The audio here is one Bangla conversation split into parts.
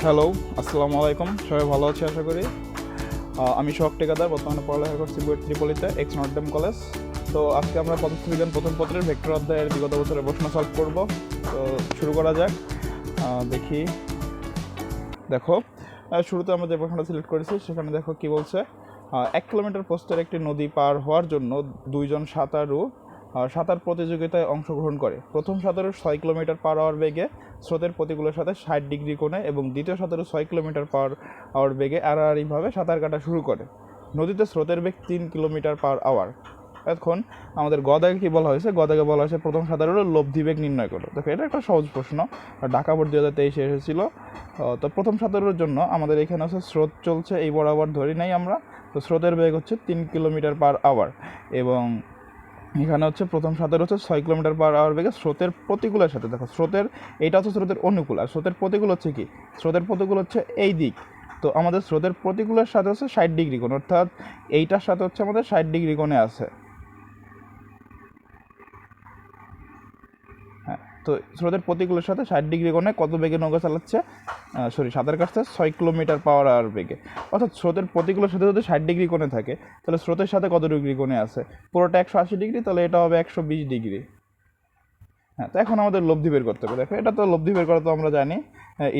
হ্যালো, আসসালামু আলাইকুম। সবাই ভালো আছে আশা করি। আমি শখ টেকাদার, বর্তমানে পড়ালেখা করছি বুয়েট ত্রিপলিতে, এক্স নর্থডেম কলেজ। তো আজকে আমরা পদার্থবিজ্ঞান প্রথম পত্রের ভেক্টর অধ্যায়ের বিগত বছরের প্রশ্ন সলভ করব। তো শুরু করা যাক। দেখি, দেখো, শুরুতে আমরা যে প্রশ্নটা সিলেক্ট করেছি সেখানে দেখো কি বলছে। 1 কিলোমিটার প্রস্থের একটি নদী পার হওয়ার জন্য দুইজন সাঁতারু সাঁতার প্রতিযোগিতায় অংশগ্রহণ করে। প্রথম সাঁতারু 6 কিলোমিটার পার আওয়ার বেগে স্রোতের প্রতিকূলের সাথে 60 ডিগ্রি কোণে এবং দ্বিতীয় সাঁতারু 6 কিলোমিটার পার আওয়ার বেগে আড়াআড়িভাবে সাঁতার কাটা শুরু করে। নদীতে স্রোতের বেগ 3 কিলোমিটার পার আওয়ার। এখন আমাদের গদাকে কি বলা হয়েছে? গদাকে বলা হয়েছে প্রথম সাঁতারুর লব্ধি বেগ নির্ণয় করো। দেখো, এটা একটা সহজ প্রশ্ন, ঢাকা বোর্ড 2023 এসেছিল। তো প্রথম সাঁতারুর জন্য আমাদের এখানে হচ্ছে স্রোত চলছে এই বরাবর ধরি নাই আমরা। তো স্রোতের বেগ হচ্ছে 3 কিলোমিটার পার আওয়ার এবং এখানে হচ্ছে প্রথম সাঁতার হচ্ছে 6 কিলোমিটার পার আওয়ার বেগে স্রোতের প্রতিকূলের সাথে। দেখো, স্রোতের এইটা হচ্ছে স্রোতের অনুকূল, আর স্রোতের প্রতিকূল হচ্ছে কি? স্রোতের প্রতিকূল হচ্ছে এই দিক। তো আমাদের স্রোতের প্রতিকূলের সাথে হচ্ছে 60 ডিগ্রি কোণ, অর্থাৎ এইটার সাথে হচ্ছে আমাদের 60 ডিগ্রি কোণে আছে। হ্যাঁ, তো স্রোতের প্রতিকূলের সাথে 60 ডিগ্রি কোণে কত বেগে নৌকা চালাচ্ছে? সাঁতার কাটছে 6 কিলোমিটার পার আওয়ার বেগে। অর্থাৎ স্রোতের প্রতিকূলের সাথে যদি 60 ডিগ্রি কোণে থাকে, তাহলে স্রোতের সাথে কত ডিগ্রি কোণে আছে? পুরোটা 180 ডিগ্রি, তাহলে এটা হবে 120 ডিগ্রি। হ্যাঁ, তো এখন আমাদের লব্ধি বের করতে হবে। দেখো, এটা তো লব্ধি বের করা তো আমরা জানি,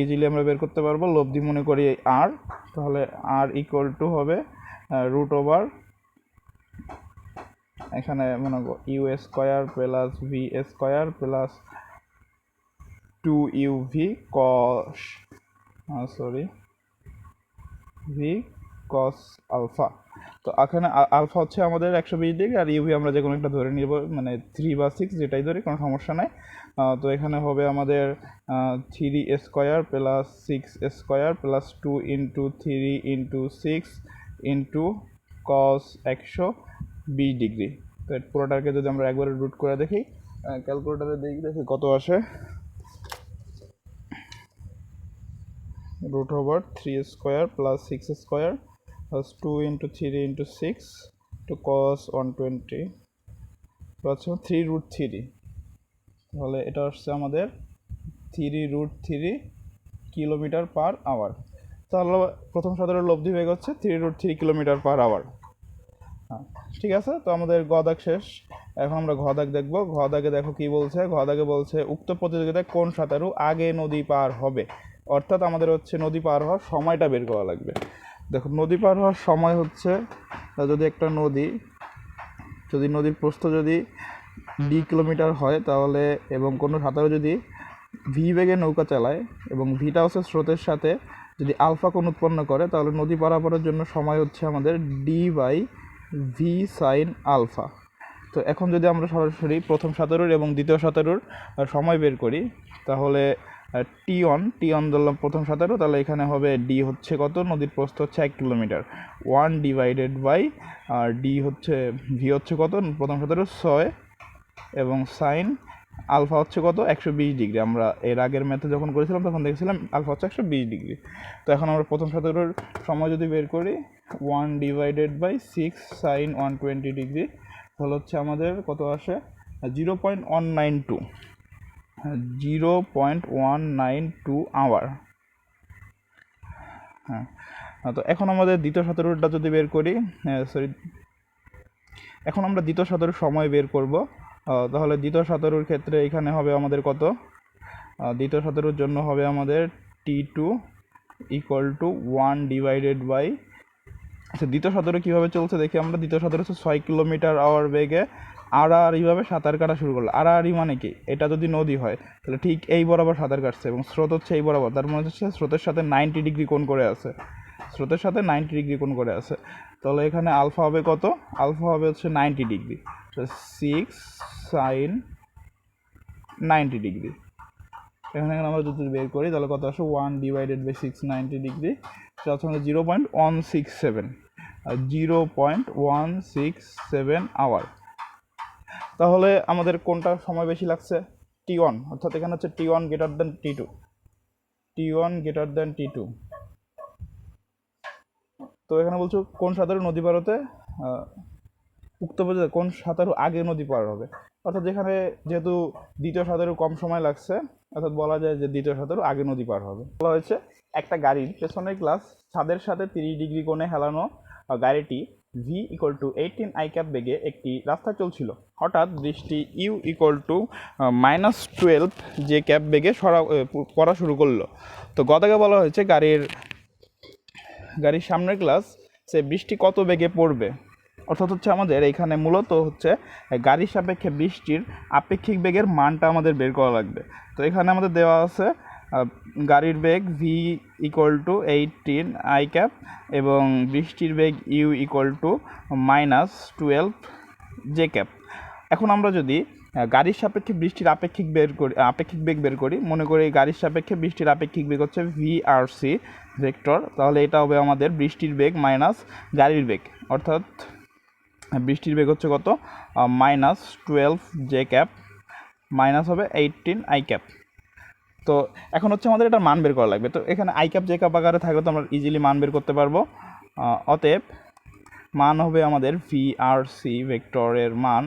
ইজিলি আমরা বের করতে পারবো। লব্ধি মনে করি আর, তাহলে আর ইকুয়াল টু হবে রুট ওভার, এখানে মনে করো u square plus v square plus 2uv cos v cos alpha. তো এখানে আলফা হচ্ছে আমাদের 120 ডিগ্রি, আর ইউভি আমরা যে কোনো একটা ধরে নিব, মানে 3 বা 6 যেটাই ধরি, কোনো সমস্যা নাই। তো এখানে হবে আমাদের 3 square plus 6 square plus 2 × 3 × 6 into cos 120 degree. তো পুরোটাকে যদি আমরা একবারে রুট করে দেখি, ক্যালকুলেটারে দেখি কত আসে। root over 3 square plus 6 square plus 2 into 3 into 6 to cos 120 হচ্ছে 3√3। তাহলে এটা হচ্ছে আমাদের 3√3 কিলোমিটার পার আওয়ার। তাহলে প্রথম সাধারণ লব্ধি বেগ হচ্ছে 3√3 কিলোমিটার পার আওয়ার। হ্যাঁ, ঠিক আছে। তো আমাদের গ দাগ শেষ। এখন আমরা ঘ দাগ দেখবো। ঘ দাগে দেখো কি বলছে। ঘ দাগে বলছে উক্ত প্রতিযোগিতায় কোন সাঁতারু আগে নদী পার হবে। অর্থাৎ আমাদের হচ্ছে নদী পার হওয়ার সময়টা বের করা লাগবে। দেখো, নদী পার হওয়ার সময় হচ্ছে, যদি একটা নদীর প্রস্থ যদি কিলোমিটার হয় তাহলে, এবং কোনো সাঁতারু যদি ভি বেগে নৌকা চালায় এবং ভিটা হচ্ছে স্রোতের সাথে যদি আলফা কোণ উৎপন্ন করে, তাহলে নদী পারাপারের জন্য সময় হচ্ছে আমাদের d/v সাইন আলফা। তো এখন যদি আমরা সরাসরি প্রথম সাঁতারুর এবং দ্বিতীয় সাঁতারুর সময় বের করি, তাহলে টি অন ধরলাম প্রথম সাঁতারু, তাহলে এখানে হবে ডি হচ্ছে কত? নদীর প্রস্থ হচ্ছে 1 কিলোমিটার, 1 ডিভাইডেড বাই আর ডি হচ্ছে ভি হচ্ছে কত? প্রথম সাঁতারু 6 এবং সাইন আলফা হচ্ছে কত? 120 ডিগ্রি। আমরা এর আগের ম্যাথে যখন করেছিলাম তখন দেখেছিলাম আলফা হচ্ছে 120 ডিগ্রি। তো এখন আমরা প্রথম সাঁতারুর সময় যদি বের করি, 1 ডিভাইডেড বাই 6 সাইন 120 ডিগ্রি, তাহলে হচ্ছে আমাদের কত আসে? 0.192 0.192 আওয়ার। হ্যাঁ, তো এখন আমাদের দ্বিতীয় সাঁতারুটা যদি বের করি, এখন আমরা দ্বিতীয় সাঁতারুর সময় বের করব। তাহলে দ্বিতীয় সাঁতারুর ক্ষেত্রে এখানে হবে আমাদের কত? দ্বিতীয় সাঁতারুর জন্য হবে আমাদের T2 equal to 1 divided by, আচ্ছা, দ্বিতীয় সাঁতারু কীভাবে চলছে দেখি আমরা। দ্বিতীয় সাঁতারু হচ্ছে 6 কিলোমিটার আওয়ার বেগে আড়াআড়িভাবে সাঁতার কাটা শুরু করলো। আড়াআড়ি মানে কি? এটা যদি নদী হয় তাহলে ঠিক এই বরাবর সাঁতার কাটছে এবং স্রোত হচ্ছে এই বরাবর, তার মানে হচ্ছে স্রোতের সাথে 90 ডিগ্রি কোণ করে আছে, স্রোতের সাথে 90 ডিগ্রি কোণ করে আছে। তাহলে এখানে আলফা হবে কত? আলফা হবে হচ্ছে 90 ডিগ্রি, 6 সাইন 90 ডিগ্রি। এখানে আমরা যদি বের করি তাহলে কত আসে? 1 ডিভাইডেড বাই 6 90 ডিগ্রি, সেটা হচ্ছে 0.167 আওয়ার। তাহলে আমাদের কোনটা সময় বেশি লাগছে? T1, অর্থাৎ এখানে হচ্ছে T1 greater than T2, T1 greater than T2। তো এখানে বলছো কোন সাঁতারু নদী পার হতে উক্ত পর্যায়ে কোন সাঁতারু আগে নদী পার হবে। অর্থাৎ যেখানে যেহেতু দ্বিতীয় সাঁতারু কম সময় লাগছে, অর্থাৎ বলা যায় যে দ্বিতীয় শর্তের আগে নদী পার হবে। বলা হয়েছে একটা গাড়ির পেছনের গ্লাস ছাদের সাথে 30 ডিগ্রি কোণে হেলানো গাড়িটি V equal to 18 I cap বেগে একটি রাস্তায় চলছিল। হঠাৎ দৃষ্টি ইউ ইকুয়াল টু -12 যে ক্যাপ বেগে পড়া শুরু করলো। তো গদাকে বলা হয়েছে গাড়ির সামনের গ্লাস সে বৃষ্টি কত বেগে পড়বে, অর্থাৎ হচ্ছে আমাদের এখানে মূলত হচ্ছে গাড়ির সাপেক্ষে বৃষ্টির আপেক্ষিক বেগের মানটা আমাদের বের করা লাগবে। তো এখানে আমাদের দেওয়া আছে গাড়ির বেগ V equal to 18 I cap এবং বৃষ্টির বেগ U equal to -12 J cap. এখন আমরা যদি গাড়ির সাপেক্ষে বৃষ্টির আপেক্ষিক বেগ বের করি, মনে করি গাড়ির সাপেক্ষে বৃষ্টির আপেক্ষিক বেগ হচ্ছে ভিআরসি ভেক্টর, তাহলে এটা হবে আমাদের বৃষ্টির বেগ মাইনাস গাড়ির বেগ, অর্থাৎ বৃষ্টির বেগ হচ্ছে কত -12 জে ক্যাপ মাইনাস হবে 18 আই ক্যাপ। তো এখন হচ্ছে আমাদের এটা মান বের করা লাগবে। তো এখানে আই ক্যাপ জে ক্যাপ আকারে থাকলে তো আমরা ইজিলি মান বের করতে পারবো। অতএব মান হবে আমাদের ভিআরসি ভেক্টরের মান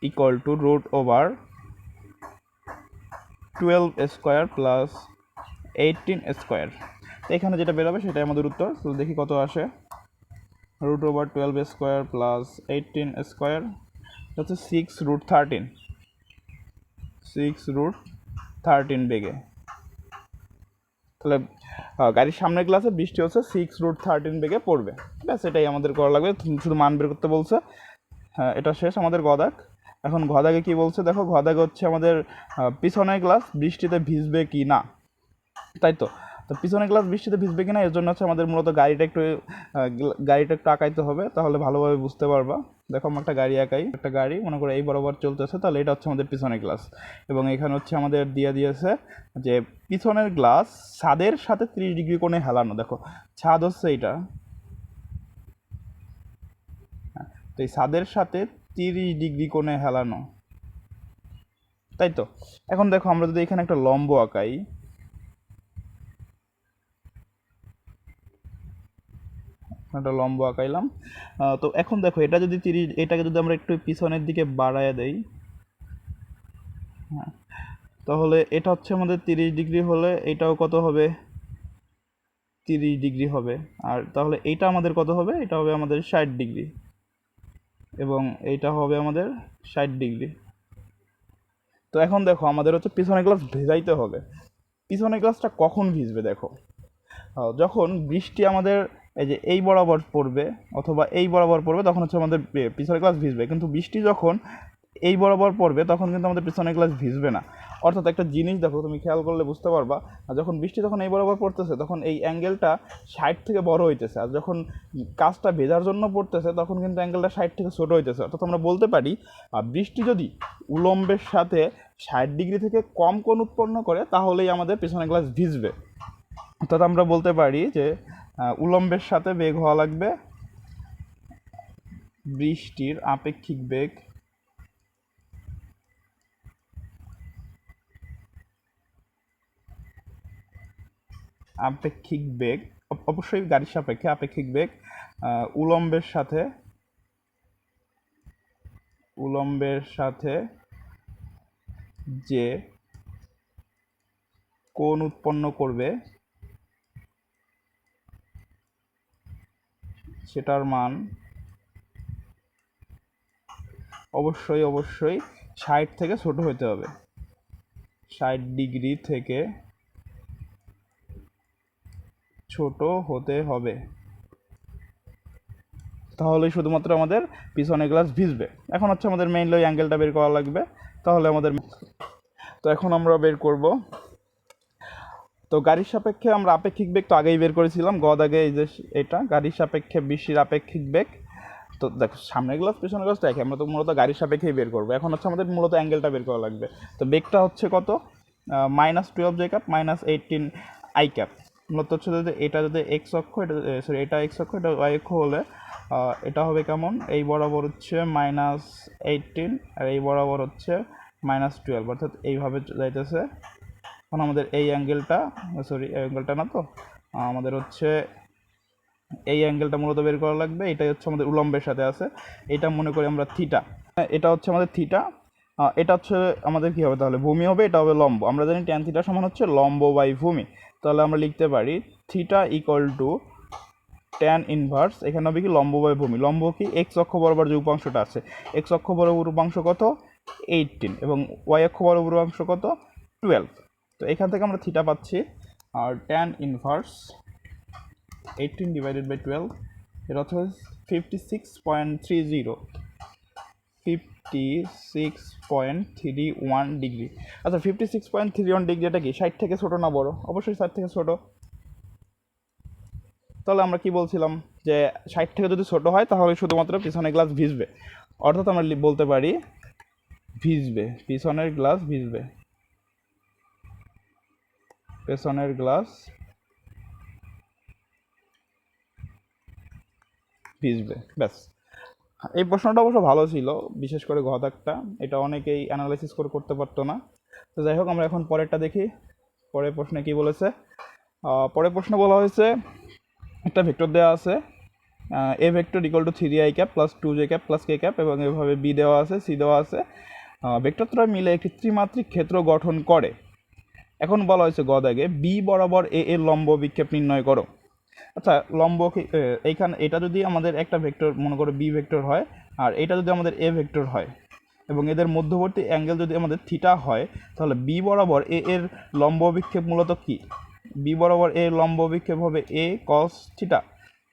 equal to √12 square plus 18 square. তো এখানে যেটা বেরোবে সেটাই আমাদের উত্তর। তো দেখি কত আসে। √12 স্কোয়ার প্লাস 18 স্কোয়ার হচ্ছে 6√13 বেগে। তাহলে গাড়ির সামনের গ্লাসে বৃষ্টি হচ্ছে 6√13 বেগে পড়বে। ব্যাস এটাই আমাদের করা লাগবে, শুধু মান বের করতে বলছে। হ্যাঁ, এটা শেষ আমাদের গদাক। এখন গদাকে কি বলছে দেখো, গদাকে হচ্ছে আমাদের পিছনের গ্লাস বৃষ্টিতে ভিজবে কি না, তাই তো। তো পিছনের গ্লাস বৃষ্টিতে ভিজবে কিনা এর জন্য হচ্ছে আমাদের মূলত গাড়িটা একটু আঁকাইতে হবে, তাহলে ভালোভাবে বুঝতে পারবা। দেখো আমরা একটা গাড়ি আঁকাই, একটা গাড়ি মনে করে এই বরাবর চলতেছে, তাহলে এটা হচ্ছে আমাদের পিছনের গ্লাস এবং এখানে হচ্ছে আমাদের দিয়েছে যে পিছনের গ্লাস ছাদের সাথে 30 ডিগ্রি কোণে হেলানো। দেখো ছাদ হচ্ছে এইটা, তো এই ছাদের সাথে 30 ডিগ্রি কোণে হেলানো, তাই তো। এখন দেখো আমরা যদি এখানে একটা লম্ব আঁকাই, একটা লম্ব আঁকাইলাম। তো এখন দেখো এটা যদি এটাকে যদি আমরা একটু পিছনের দিকে বাড়ায় দেই, হ্যাঁ, তাহলে এটা হচ্ছে আমাদের 30 ডিগ্রি হলে এটাও কত হবে 30 ডিগ্রি হবে। আর তাহলে এইটা আমাদের কত হবে, এটা হবে আমাদের 60 ডিগ্রি এবং এইটা হবে আমাদের 60 ডিগ্রি। তো এখন দেখো আমাদের হচ্ছে পিছনের গ্লাস ভেজাইতে হবে। পিছনের গ্লাসটা কখন ভিজবে দেখো, যখন বৃষ্টি আমাদের এই যে এই বরাবর পড়বে অথবা এই বরাবর পড়বে, তখন হচ্ছে আমাদের পিছনের গ্লাস ভিজবে। কিন্তু বৃষ্টি যখন এই বরাবর পড়বে তখন কিন্তু আমাদের পিছনের গ্লাস ভিজবে না। অর্থাৎ একটা জিনিস দেখো, তুমি খেয়াল করলে বুঝতে পারবা, যখন বৃষ্টি যখন এই বরাবর পড়তেছে তখন এই অ্যাঙ্গেলটা 60 থেকে বড় হইতেছে, আর যখন কাজটা ভেজার জন্য পড়তেছে তখন কিন্তু অ্যাঙ্গেলটা 60 থেকে ছোট হইতেছে। অর্থাৎ আমরা বলতে পারি বৃষ্টি যদি উলম্বের সাথে 60 ডিগ্রি থেকে কম কোণ উৎপন্ন করে তাহলেই আমাদের পিছনের গ্লাস ভিজবে। অর্থাৎ আমরা বলতে পারি যে উলম্বের সাথে বেগ হওয়া লাগবে বৃষ্টির আপেক্ষিক বেগ অবশ্যই গাড়ির সাপেক্ষে আপেক্ষিক বেগ উলম্বের সাথে যে কোণ উৎপন্ন করবে সেটার মান অবশ্যই 60 থেকে ছোট হতে হবে, 60 ডিগ্রি থেকে ছোট হতে হবে, তাহলে শুধুমাত্র আমাদের পিছনের গ্লাস ভিজবে। এখন হচ্ছে আমাদের মেইনলি ওই অ্যাঙ্গেলটা বের করা লাগবে, তাহলে আমাদের তো এখন আমরা বের করব। তো গাড়ির সাপেক্ষে আমরা আপেক্ষিক বেগ তো আগেই বের করেছিলাম, আগে এই যে এটা গাড়ির সাপেক্ষে বৃষ্টির আপেক্ষিক বেগ। তো দেখো সামনের গ্লাস পিছনের গ্লাস দেখে আমরা তো মূলত গাড়ির সাপেক্ষেই বের করবো। এখন হচ্ছে আমাদের মূলত অ্যাঙ্গেলটা বের করা লাগবে। তো বেগটা হচ্ছে কত -12 জে ক্যাপ -18 আই ক্যাপ। মূলত হচ্ছে যদি এটা যদি এক্স অক্ষ, এটা এক্স অক্ষ, এটা ওয়াই অক্ষ হলে এটা হবে কেমন, এই বরাবর হচ্ছে -18 আর এই বরাবর হচ্ছে -12, অর্থাৎ এইভাবে যাইতেছে। এখন আমাদের এই অ্যাঙ্গেলটা না, তো আমাদের হচ্ছে এই অ্যাঙ্গেলটা মূলত বের করা লাগবে। এটাই হচ্ছে আমাদের উলম্বের সাথে আছে, এটা মনে করি আমরা থিটা, এটা হচ্ছে আমাদের থিটা। এটা হচ্ছে আমাদের কী হবে তাহলে, ভূমি হবে, এটা হবে লম্ব। আমরা জানি ট্যান থিটা সমান হচ্ছে লম্ব বাই ভূমি। তাহলে আমরা লিখতে পারি theta equal two tan inverse, এখানে হবে কি লম্ব বাই ভূমি। লম্ব কি, এক্স অক্ষ বরাবর যে উপাংশটা আছে, এক্স অক্ষ বরাবর উপাংশ কত 18 এবং ওয়াই অক্ষ বরাবর উপাংশ কত 12। তো এখান থেকে আমরা থিটা পাচ্ছি, আর ট্যান ইনভার্স 18 ডিভাইডেড বাই 12 এর অর্থ 56.30, 56.31 ডিগ্রি। আচ্ছা 56.31 ডিগ্রি এটা কি 60 থেকে ছোটো না বড়? অবশ্যই 60 থেকে ছোটো। তাহলে আমরা কি বলছিলাম যে 60 থেকে যদি ছোট হয় তাহলে শুধুমাত্র পিছনের গ্লাস ভিজবে, অর্থাৎ আমরা বলতে পারি ভিজবে, পিছনের গ্লাস ভিজবে, পেছনের গ্লাস ভিজবে, ব্যাস। এই প্রশ্নটা অবশ্য ভালো ছিল, বিশেষ করে ঘদাকটা, এটা অনেকেই অ্যানালাইসিস করে করতে পারতো না। তো যাই হোক, আমরা এখন পরেরটা দেখি। পরের প্রশ্নে কি বলেছে। পরের প্রশ্ন বলা হয়েছে একটা ভেক্টর দেওয়া আছে, এ vector equal to 3i cap plus 2j cap plus K cap, এবং এভাবে বি দেওয়া আছে, সি দেওয়া আছে। ভেক্টরটা মিলে একটি ত্রিমাত্রিক ক্ষেত্র গঠন করে। এখন বলা হয়েছে গ দাগে বি বরাবর এ এর লম্ব বিক্ষেপ নির্ণয় করো। আচ্ছা, লম্ব এইখানে এটা যদি আমাদের একটা ভেক্টর মনে করো বি ভেক্টর হয়, আর এটা যদি আমাদের এ ভেক্টর হয়, এবং এদের মধ্যবর্তী অ্যাঙ্গেল যদি আমাদের থিটা হয়, তাহলে বি বরাবর এ এর লম্ব বিক্ষেপ মূলত কি, বি বরাবর এ লম্ব বিক্ষেপ হবে এ কস থিটা,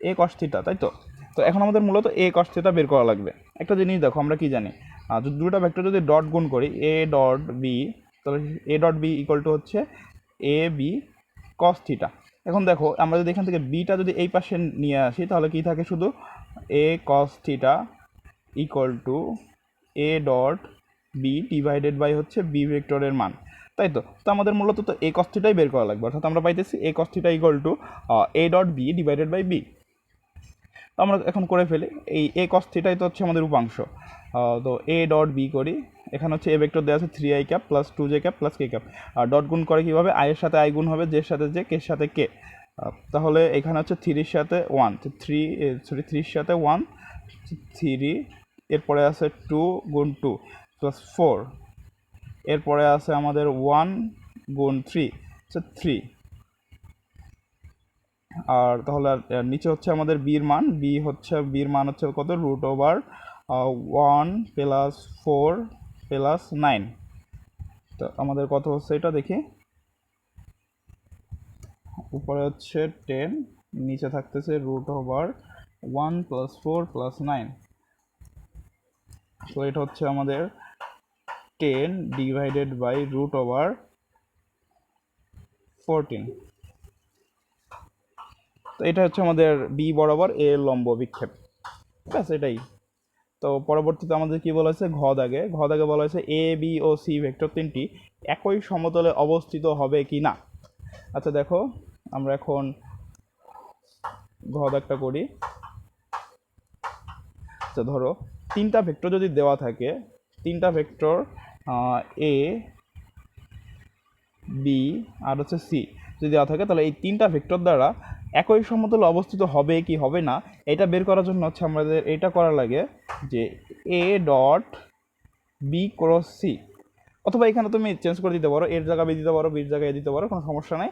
এ কস থিটা, তাই তো। তো এখন আমাদের মূলত এ কস থিটা বের করা লাগবে। একটা জিনিস দেখো, আমরা কি জানি, যদি দুটো ভেক্টর যদি ডট গুণ করি এ ডট বি, তাহলে a dot b equal to হচ্ছে এ বি কস থিটা। এখন দেখো, আমরা যদি এখান থেকে বিটা যদি এই পাশে নিয়ে আসি, তাহলে কি থাকে, শুধু A cos theta equal to A dot B divided by হচ্ছে বি ভেক্টরের মান, তাই তো। তো আমাদের মূলত তো এ কস থিটাই বের করা লাগবে, অর্থাৎ আমরা পাইতেছি A cos theta equal to A dot B divided by B. তো আমরা এখন করে ফেলি, এই এ কস থিটাই তো হচ্ছে আমাদের উপাংশ। তো এ ডট বি করি, এখানে হচ্ছে এ ভেক্টর দেওয়া আছে 3i cap plus 2j cap plus K cap, আর ডট গুণ করে কীভাবে, আয়ের সাথে আই গুণ হবে, জের সাথে জে, কের সাথে কে। তাহলে এখানে হচ্ছে 3-র সাথে 1, 3-র সাথে 1 3, এরপরে আছে 2 গুণ 2 প্লাস 4, এরপরে আছে আমাদের 1 গুণ 3 হচ্ছে 3, আর তাহলে নিচে হচ্ছে আমাদের বির মান, বির মান হচ্ছে কত, রুট ওভার 1 প্লাস 4 প্লাস 9। তো আমাদের কত হচ্ছে এটা দেখি, উপরে হচ্ছে 10, নিচে থাকতেছে রুট ওভার 1 প্লাস 4 প্লাস 9। তো এটা হচ্ছে আমাদের 10 ডিভাইডেড বাই রুট ওভার 14। তো এটা হচ্ছে আমাদের বি বরাবর এ লম্ব বিক্ষেপ, ব্যাস এটাই। তো পরবর্তীতে আমাদের কি বলা হয়েছে, ঘ দাগে বলা হয়েছে A B O C vector তিনটি একই সমতলে অবস্থিত হবে কি না। আচ্ছা দেখো, আমরা এখন ঘ দাগটা করি। আচ্ছা ধরো, তিনটা ভেক্টর যদি দেওয়া থাকে, তিনটা ভেক্টর এ বি আর হচ্ছে সি যদি দেওয়া থাকে, তাহলে এই তিনটা ভেক্টর দ্বারা একই সমতলে অবস্থিত হবে কি হবে না, এটা বের করার জন্য হচ্ছে আমাদের এটা করা লাগে যে a dot b cross c, অথবা এখানে তুমি চেঞ্জ করে দিতে পারো, এর জায়গায় দিতে পারো, বির জায়গায় দিতে পারো, কোনো সমস্যা নাই।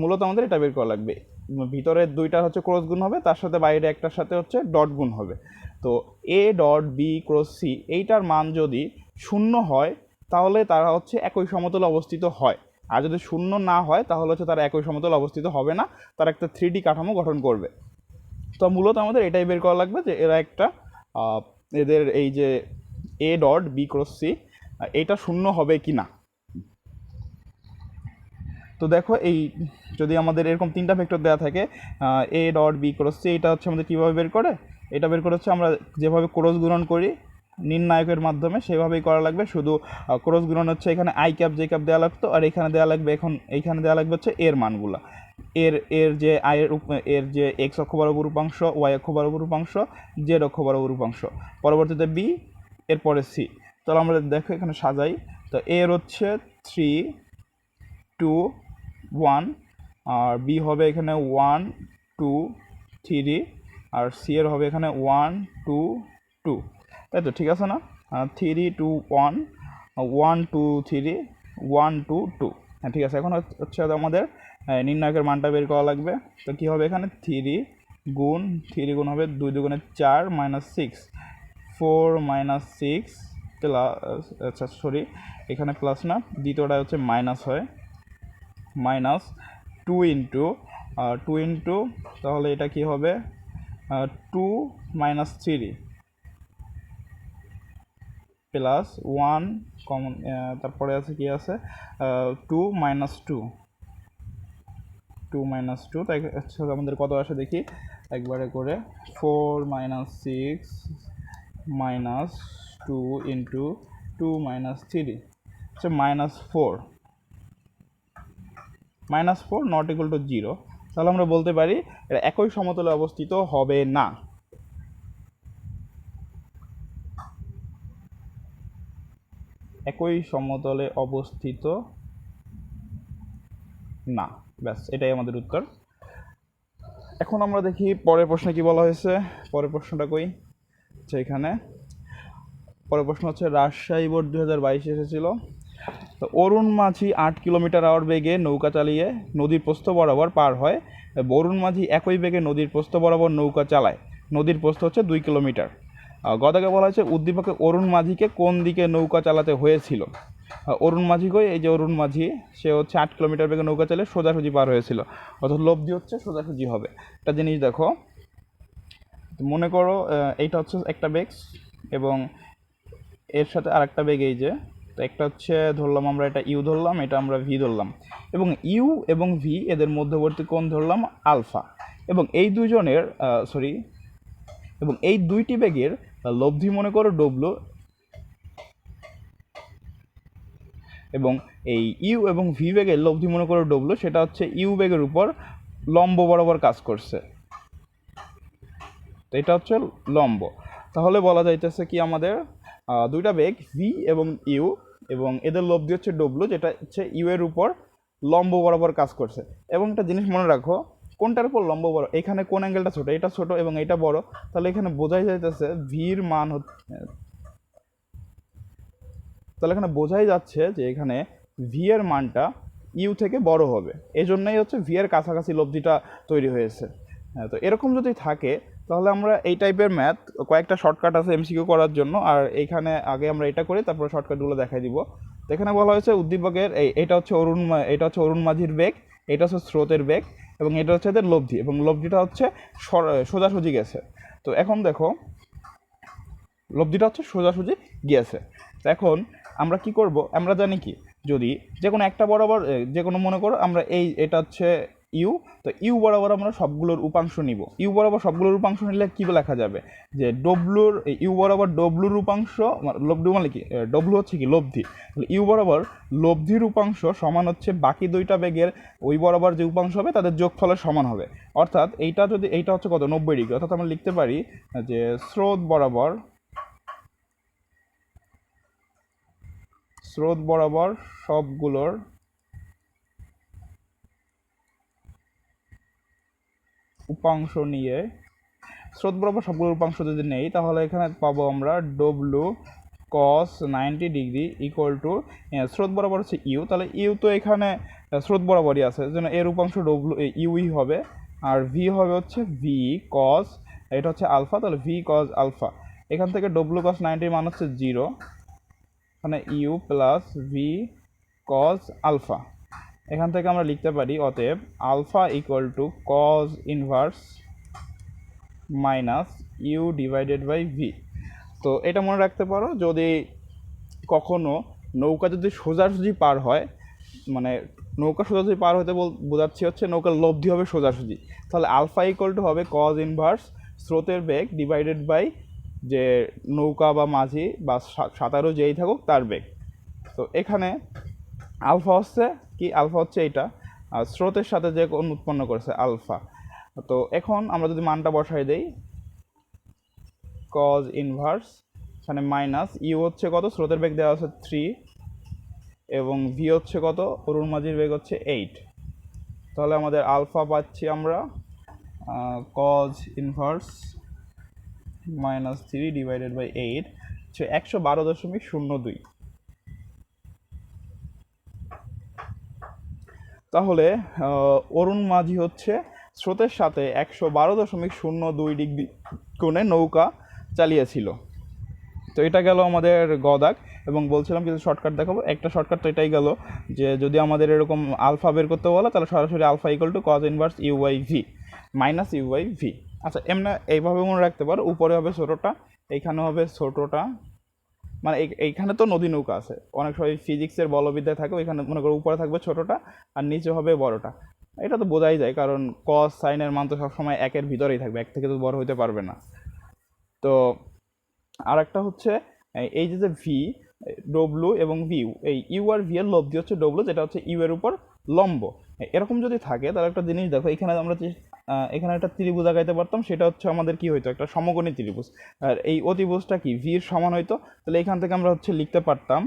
মূলত আমাদের এটা বের করা লাগবে, ভিতরে দুইটা হচ্ছে ক্রস গুণ হবে, তার সাথে বাইরে একটার সাথে হচ্ছে ডট গুণ হবে। তো a dot b cross c এইটার মান যদি শূন্য হয়, তাহলে তারা হচ্ছে একই সমতলে অবস্থিত হয়, আর যদি শূন্য না হয় তাহলে হচ্ছে তারা একই সমতলে অবস্থিত হবে না, তারা একটা 3D কাঠামো গঠন করবে। তো মূলত আমাদের এটাই বের করা লাগবে যে এরা একটা এদের এই যে a dot b cross c এইটা শূন্য হবে কি না। তো দেখো, এই যদি আমাদের এরকম তিনটা ভেক্টর দেওয়া থাকে a dot b cross c, এটা হচ্ছে আমাদের কীভাবে বের করে, এটা বের করে হচ্ছে আমরা যেভাবে ক্রস গুণন করি নির্ণায়কের মাধ্যমে সেভাবেই করা লাগবে, শুধু ক্রস গুণন হচ্ছে এখানে আই ক্যাপ জে ক্যাপ দেওয়া লাগতো, আর এখানে দেওয়া লাগবে, এখন এইখানে দেওয়া লাগবে হচ্ছে এর মানগুলা, এর যে এর যে এক্স অক্ষ বরাবর উপাংশ, ওয়াই অক্ষ বরাবর উপাংশ, জেড অক্ষ বরাবর উপাংশ, পরবর্তীতে বি, এরপরে সি। তাহলে আমরা দেখো এখানে সাজাই, তো এর হচ্ছে 3 2 1, আর বি হবে এখানে 1 2 3, আর সি এর হবে এখানে 1 2 2, তাই তো, ঠিক আছে না, 3 2 1 1 2 3 1 2 2। হ্যাঁ ঠিক আছে, এখন হচ্ছে আমাদের নির্ণায়কের মানটা বের করা লাগবে। তো কী হবে এখানে 3 গুণ হবে 2 2 4 -6 4 -6 প্লাস, আচ্ছা সরি এখানে প্লাস না, দ্বিতীয়টা হচ্ছে মাইনাস হয়, মাইনাস 2 ইন্টু তাহলে এটা কি হবে 2 -3 প্লাস 1 কমন, তারপরে আছে কি আছে 2 -2 তাই হচ্ছে আমাদের কত আসে দেখি একবারে করে 4 -6 -2 ইন্টু 2 -3 হচ্ছে -4 নট ইকুয়াল টু 0। তাহলে আমরা বলতে পারি এটা একই সমতলে অবস্থিত হবে না। একই সমতলে অবস্থিত না, ব্যাস এটাই আমাদের উত্তর। এখন আমরা দেখি পরের প্রশ্নে কি বলা হয়েছে। পরের প্রশ্নটা কই, আচ্ছা এখানে পরের প্রশ্ন হচ্ছে রাজশাহী বোর্ড 2022 এসেছিল। তো অরুণ মাঝি 8 কিলোমিটার/আওয়ার বেগে নৌকা চালিয়ে নদীর প্রস্থ বরাবর পার হয়। অরুণ মাঝি একই বেগে নদীর প্রস্থ বরাবর নৌকা চালায়, নদীর প্রস্থ হচ্ছে 2 কিলোমিটার। গদাকে বলা হয়েছে উদ্দীপকে অরুণ মাঝিকে কোন দিকে নৌকা চালাতে হয়েছিল। অরুণ মাঝি কই, এই যে অরুণ মাঝি, সে হচ্ছে 8 কিলোমিটার বেগে নৌকা চালিয়ে সোজাসুজি পার হয়েছিল, অর্থাৎ লব্ধি হচ্ছে সোজাসুজি হবে। একটা জিনিস দেখো, মনে করো এইটা হচ্ছে একটা বেগ এবং এর সাথে আরেকটা বেগ, এই যে, তো একটা হচ্ছে ধরলাম আমরা এটা ইউ ধরলাম, এটা আমরা ভি ধরলাম, এবং ইউ এবং ভি এদের মধ্যবর্তী কোণ ধরলাম আলফা, এবং এই দুইজনের এবং এই দুইটি বেগের লব্ধি মনে করো ডব্লু, এবং এই ইউ এবং ভি বেগের লব্ধি মনে করো ডব্লু, সেটা হচ্ছে ইউ বেগের উপর লম্ব বরাবর কাজ করছে, তো এটা হচ্ছে লম্ব। তাহলে বলা যাইতেছে কি আমাদের দুইটা বেগ ভি এবং ইউ এবং এদের লব্ধি হচ্ছে ডব্লু, যেটা হচ্ছে ইউ এর উপর লম্ব বরাবর কাজ করছে। এবং একটা জিনিস মনে রাখো, কোনটার উপর লম্ব বড়, এখানে কোন অ্যাঙ্গেলটা ছোট, এটা ছোট এবং এটা বড়, তাহলে এখানে বোঝাই যাইতেছে ভির মান তাহলে এখানে বোঝাই যাচ্ছে যে এখানে ভি এর মানটা ইউ থেকে বড় হবে, এই জন্যই হচ্ছে ভি এর কাছাকাছি লব্ধিটা তৈরি হয়েছে। হ্যাঁ, তো এরকম যদি থাকে তাহলে আমরা এই টাইপের ম্যাথ কয়েকটা শর্টকাট আছে এমসিকিউ করার জন্য, আর এইখানে আগে আমরা এটা করি তারপর শর্টকাটগুলো দেখাই দিব। তো এখানে বলা হয়েছে উদ্দীপকের এটা হচ্ছে অরুণ মাঝির বেগ, এটা হচ্ছে স্রোতের বেগ, এবং এটা হচ্ছে এদের লব্ধি, এবং লব্ধিটা হচ্ছে সোজাসুজি গেছে। তো এখন দেখো লব্ধিটা হচ্ছে সোজাসুজি গিয়েছে। তো এখন আমরা কি করব, আমরা জানি কি, যদি যে কোনো একটা বরাবর যে কোনো মনে করো আমরা এটা হচ্ছে ইউ, তো ইউ বরাবর আমরা সবগুলোর উপাংশ নিব। ইউ বরাবর সবগুলোর উপাংশ নিলে কী লেখা যাবে, যে ডব্লুর ইউ বরাবর ডব্লুর উপাংশ, ডব্লু মানে কি, ডব্লু হচ্ছে কি লব্ধি, ইউ বরাবর লব্ধির উপাংশ সমান হচ্ছে বাকি দুইটা বেগের ওই বরাবর যে উপাংশ হবে তাদের যোগফলের সমান হবে। অর্থাৎ এইটা হচ্ছে কত 90 ডিগ্রি, অর্থাৎ আমরা লিখতে পারি যে স্রোত বরাবর সবগুলোর উপাংশ নিয়ে, স্রোত বরাবর সবগুলোর উপাংশ যদি নেই তাহলে এখানে পাবো আমরা W cos 90 degree equal to স্রোত বরাবর হচ্ছে ইউ, তাহলে ইউ তো এখানে স্রোত বরাবরই আছে, যেন এর উপাংশ ডব্লু ইউই হবে, আর ভি হবে হচ্ছে ভি কস, এটা হচ্ছে আলফা, তাহলে ভি কস আলফা। এখান থেকে ডব্লু কস 90 মান হচ্ছে 0, এখানে u plus v cos alpha. এখান থেকে আমরা লিখতে পারি অতএব alpha equal to cos inverse minus u divided by v. তো এটা মনে রাখতে পারো, যদি কখনো নৌকা যদি সোজাসুজি পার হয়, মানে নৌকা সোজাসুজি পার হতে বোঝাচ্ছি হচ্ছে নৌকার লব্ধি হবে সোজাসুজি, তাহলে আলফা ইকুয়াল টু হবে কজ ইনভার্স স্রোতের বেগ ডিভাইডেড বাই যে নৌকা বা মাঝি বা সাঁতারও যেই থাকুক তার বেগ। তো এখানে আলফা হচ্ছে এইটা, আর স্রোতের সাথে যে কোণ উৎপন্ন করেছে আলফা। তো এখন আমরা যদি মানটা বসাই দেই, কজ ইনভার্স এখানে মাইনাস ইউ হচ্ছে কত, স্রোতের বেগ দেওয়া হচ্ছে 3 এবং ভি হচ্ছে কত, অরুণ মাঝির বেগ হচ্ছে 8, তাহলে আমাদের আলফা পাচ্ছি আমরা কজ ইনভার্স -3 ডিভাইডেড বাই 8 হচ্ছে 112.02। তাহলে অরুণ মাঝি হচ্ছে স্রোতের সাথে 112.02 ডিগ্রি কোণে নৌকা চালিয়েছিল। তো এটা গেল আমাদের গ দাগ। এবং বলছিলাম কিছু শর্টকাট দেখাবো। একটা শর্টকাট তো এটাই গেল যে যদি আমাদের এরকম আলফা বের করতে বলে তাহলে সরাসরি alpha equal to cos inverse u by v minus u by v. আচ্ছা, এমনি এইভাবে মনে রাখতে পারো, উপরে হবে ছোটোটা, এইখানে হবে ছোটোটা, মানে এইখানে তো নদী নৌকা আছে, অনেক সময় ফিজিক্সের বলবিদ্যায় থাকে, ওইখানে মনে করো উপরে থাকবে ছোটোটা আর নিচে হবে বড়টা। এটা তো বোঝাই যায়, কারণ কস সাইনের মান তো সবসময় একের ভিতরেই থাকবে, এক থেকে তো বড় হইতে পারবে না। তো আর একটা হচ্ছে এই যে ভি, ডব্লু এবং ভি, এই ইউ আর ভি এর লব্ধি হচ্ছে ডব্লু, যেটা হচ্ছে ইউ এর উপর লম্ব। এরকম যদি থাকে তাহলে একটা জিনিস দেখো, এখানে আমরা যে এখানে একটা ত্রিভুজ আঁকাইতে পারতাম, সেটা হচ্ছে আমাদের কি হইতো, একটা সমকোণী ত্রিভুজ। আর এই অতিভুজটা কি ভি এর সমান হইতো। তাহলে এখান থেকে আমরা হচ্ছে লিখতে পারতাম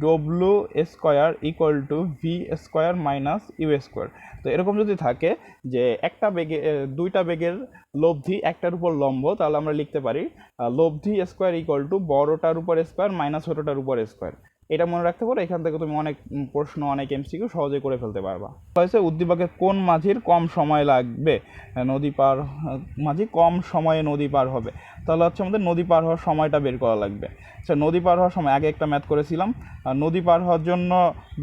ডব্লু square equal to v square minus you square. তো এরকম যদি থাকে যে একটা বেগে দুইটা বেগের লব্ধি একটার উপর লম্ব, তাহলে আমরা লিখতে পারি লব্ধি স্কোয়ার ইকুয়াল টু বড়টার উপর স্কোয়ার মাইনাস ছোটোটার উপর স্কোয়ার। এটা মনে রাখতে পারো, এখান থেকে তুমি অনেক প্রশ্ন, অনেক এমসিকিউ সহজে করে ফেলতে পারবা। হয়েছে উদ্দীপকের কোন মাঝির কম সময় লাগবে নদী পার, মাঝি কম সময়ে নদী পার হবে। তাহলে হচ্ছে আমাদের নদী পার হওয়ার সময়টা বের করা লাগবে। আচ্ছা, নদী পার হওয়ার সময় আগে একটা ম্যাথ করেছিলাম। নদী পার হওয়ার জন্য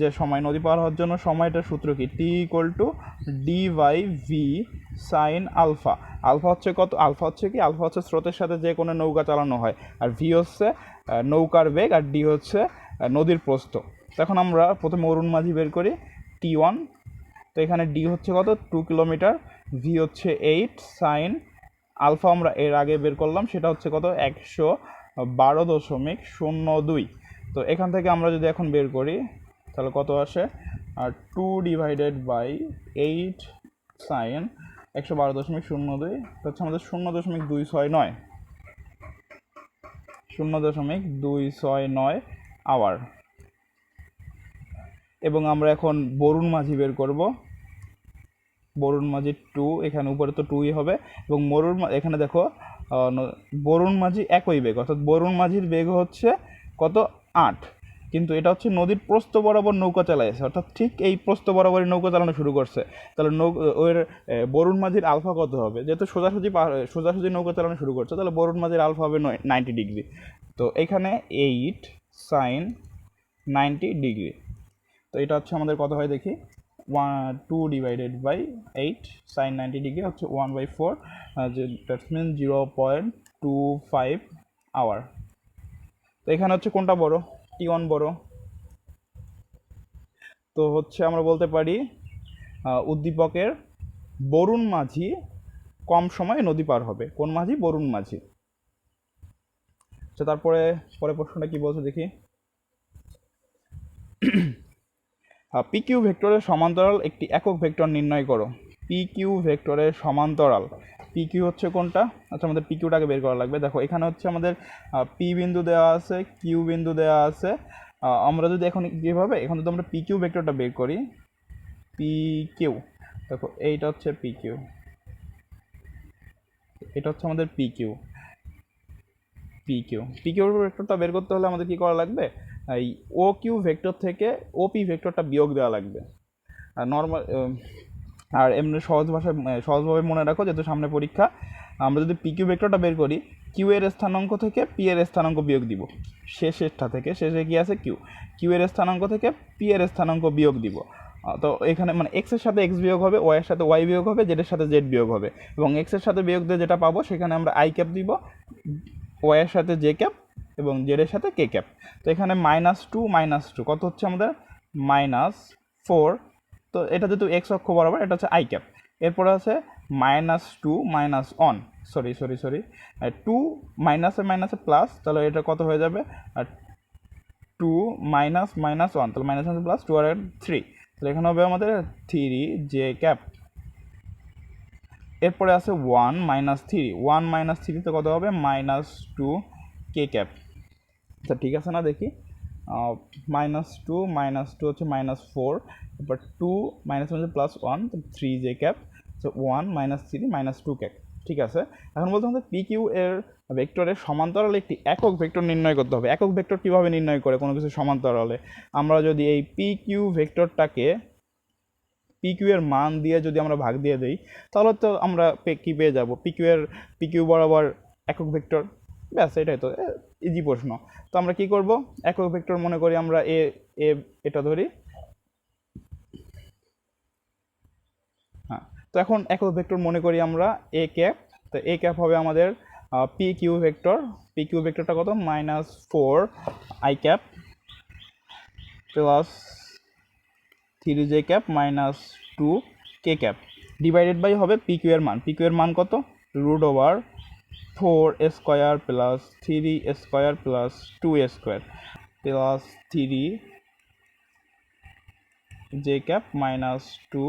যে সময়, নদী পার হওয়ার জন্য সময়টার সূত্র কি, টি equal to D by V sine alpha. Alpha হচ্ছে কত, আলফা হচ্ছে কি, আলফা হচ্ছে স্রোতের সাথে যে কোনো নৌকা চালানো হয়, আর ভি হচ্ছে নৌকার বেগ, আর ডি হচ্ছে নদীর প্রস্থ। তখন আমরা প্রথমে অরুণ মাঝি বের করি, T1। তো এখানে ডি হচ্ছে কত, 2 কিলোমিটার, ভি হচ্ছে 8 সাইন আলফা আমরা এর আগে বের করলাম, সেটা হচ্ছে কত, 112.02। তো এখান থেকে আমরা যদি এখন বের করি তাহলে কত আসে, আর 2 ডিভাইডেড বাই 8 সাইন 112.02, তো হচ্ছে আমাদের 0.269, 0.269 আওয়ার। এবং আমরা এখন বরুণ মাঝি বের করব, বরুণ মাঝি 2, এখানে উপরে তো 2ই হবে। এবং এখানে দেখো বরুণ মাঝি একই বেগ, অর্থাৎ বরুণ মাঝির বেগ হচ্ছে কত, 8, কিন্তু এটা হচ্ছে নদীর প্রস্থ বরাবর নৌকা চালাইছে, অর্থাৎ ঠিক এই প্রস্থ বরাবরই নৌকা চালানো শুরু করছে। তাহলে ওর বরুণ মাঝির আলফা কত হবে, যেহেতু সোজাসুজি নৌকা চালানো শুরু করছে, তাহলে বরুণ মাঝির আলফা হবে 90 ডিগ্রি। তো এখানে 8 সাইন 90 ডিগ্রি। তো এটা হচ্ছে আমাদের কত হয় দেখি, 2 ডিভাইডেড বাই 8 সাইন 90 ডিগ্রি হচ্ছে 1/4, যে দ্যাট মিন 0.25 আওয়ার। তো এখানে হচ্ছে কোনটা বড়, T1 বড়। তো হচ্ছে আমরা বলতে পারি উদ্দীপকের বরুণ মাঝি কম সময়ে নদী পার হবে। কোন মাঝি, বরুণ মাঝি। আচ্ছা, তারপরে পরের প্রশ্নটা কি বলছে দেখি, পিকিউ ভেক্টরের সমান্তরাল একটি একক ভেক্টর নির্ণয় করো। পিকিউ ভেক্টরের সমান্তরাল, পিকিউ হচ্ছে কোনটা, আচ্ছা আমাদের পিকিউটাকে বের করা লাগবে। দেখো এখানে হচ্ছে আমাদের পি বিন্দু দেওয়া আছে, কিউ বিন্দু দেওয়া আছে। আমরা যদি এখন কীভাবে, এখন যদি আমরা পিকিউ ভেক্টরটা বের করি, পিকিউ, দেখো এইটা হচ্ছে পিকিউ, এটা হচ্ছে আমাদের পিকিউ। পিকিউ ভেক্টরটা বের করতে হলে আমাদের কি করা লাগবে, এই ও কিউ ভেক্টর থেকে ওপি ভেক্টরটা বিয়োগ দেওয়া লাগবে। আর নর্মাল, আর এমনি সহজভাবে মনে রাখো, যেহেতু সামনে পরীক্ষা, আমরা যদি পিকিউ ভেক্টরটা বের করি, কিউ এর স্থানাঙ্ক থেকে পি এর স্থানাঙ্ক বিয়োগ দিব, শেষেরটা থেকে, শেষে কি আছে কিউ এর স্থানাঙ্ক থেকে পি এর স্থানাঙ্ক বিয়োগ দিব। তো এখানে মানে এক্স এর সাথে এক্স বিয়োগ হবে, ওয়াই এর সাথে ওয়াই বিয়োগ হবে, জেড এর সাথে জেড বিয়োগ হবে, এবং এক্স এর সাথে বিয়োগ দিয়ে যেটা পাবো সেখানে আমরা আই ক্যাপ দিব, ওয়াই এর সাথে জে ক্যাপ এবং জেড এর সাথে কে ক্যাপ। তো এখানে -2 কত হচ্ছে আমাদের, -4। তো এটা যেহেতু এক্স অক্ষ বরাবর, এটা হচ্ছে আই ক্যাপ। এরপরে আছে -2 -1, সরি 2 মাইনাসে মাইনাসে প্লাস, তাহলে এটা কত হয়ে যাবে, আর 2 -1, তাহলে মাইনাস প্লাস 2 আর 3, তাহলে এখানে হবে আমাদের 3 জে ক্যাপ। এরপরে আছে 1 -3 তে কত হবে, -2 কে ক্যাপ। আচ্ছা ঠিক আছে না, দেখি -2 হচ্ছে -4, এরপর 2 minus plus 1, 3 J cap, 1 -3 -2 cap. ঠিক আছে, এখন বলতে আমাদের পি কিউ এর ভেক্টরের সমান্তরাল একটি একক ভেক্টর নির্ণয় করতে হবে। একক ভেক্টর কীভাবে নির্ণয় করে কোনো কিছু সমান্তরালে, আমরা যদি এই পি কিউ ভেক্টরটাকে PQ এর মান দিয়ে যদি আমরা ভাগ দিয়ে দেই তাহলে তো আমরা কি পেয়ে যাব, PQ বরাবর একক ভেক্টর, ব্যাস এটাই তো ইজি প্রশ্ন। তো আমরা কি করব, একক ভেক্টর মনে করি আমরা এ এ এটা ধরি, হ্যাঁ। তো এখন একক ভেক্টর মনে করি আমরা এ ক্যাপ, তো এ ক্যাপ হবে আমাদের PQ ভেক্টর, PQ ভেক্টরটা কত, -4 i cap plus 3j cap -2 k cap divided by হবে PQ এর মান, PQ এর মান কত, √4 square plus 3 square plus 2 square plus 3j cap -2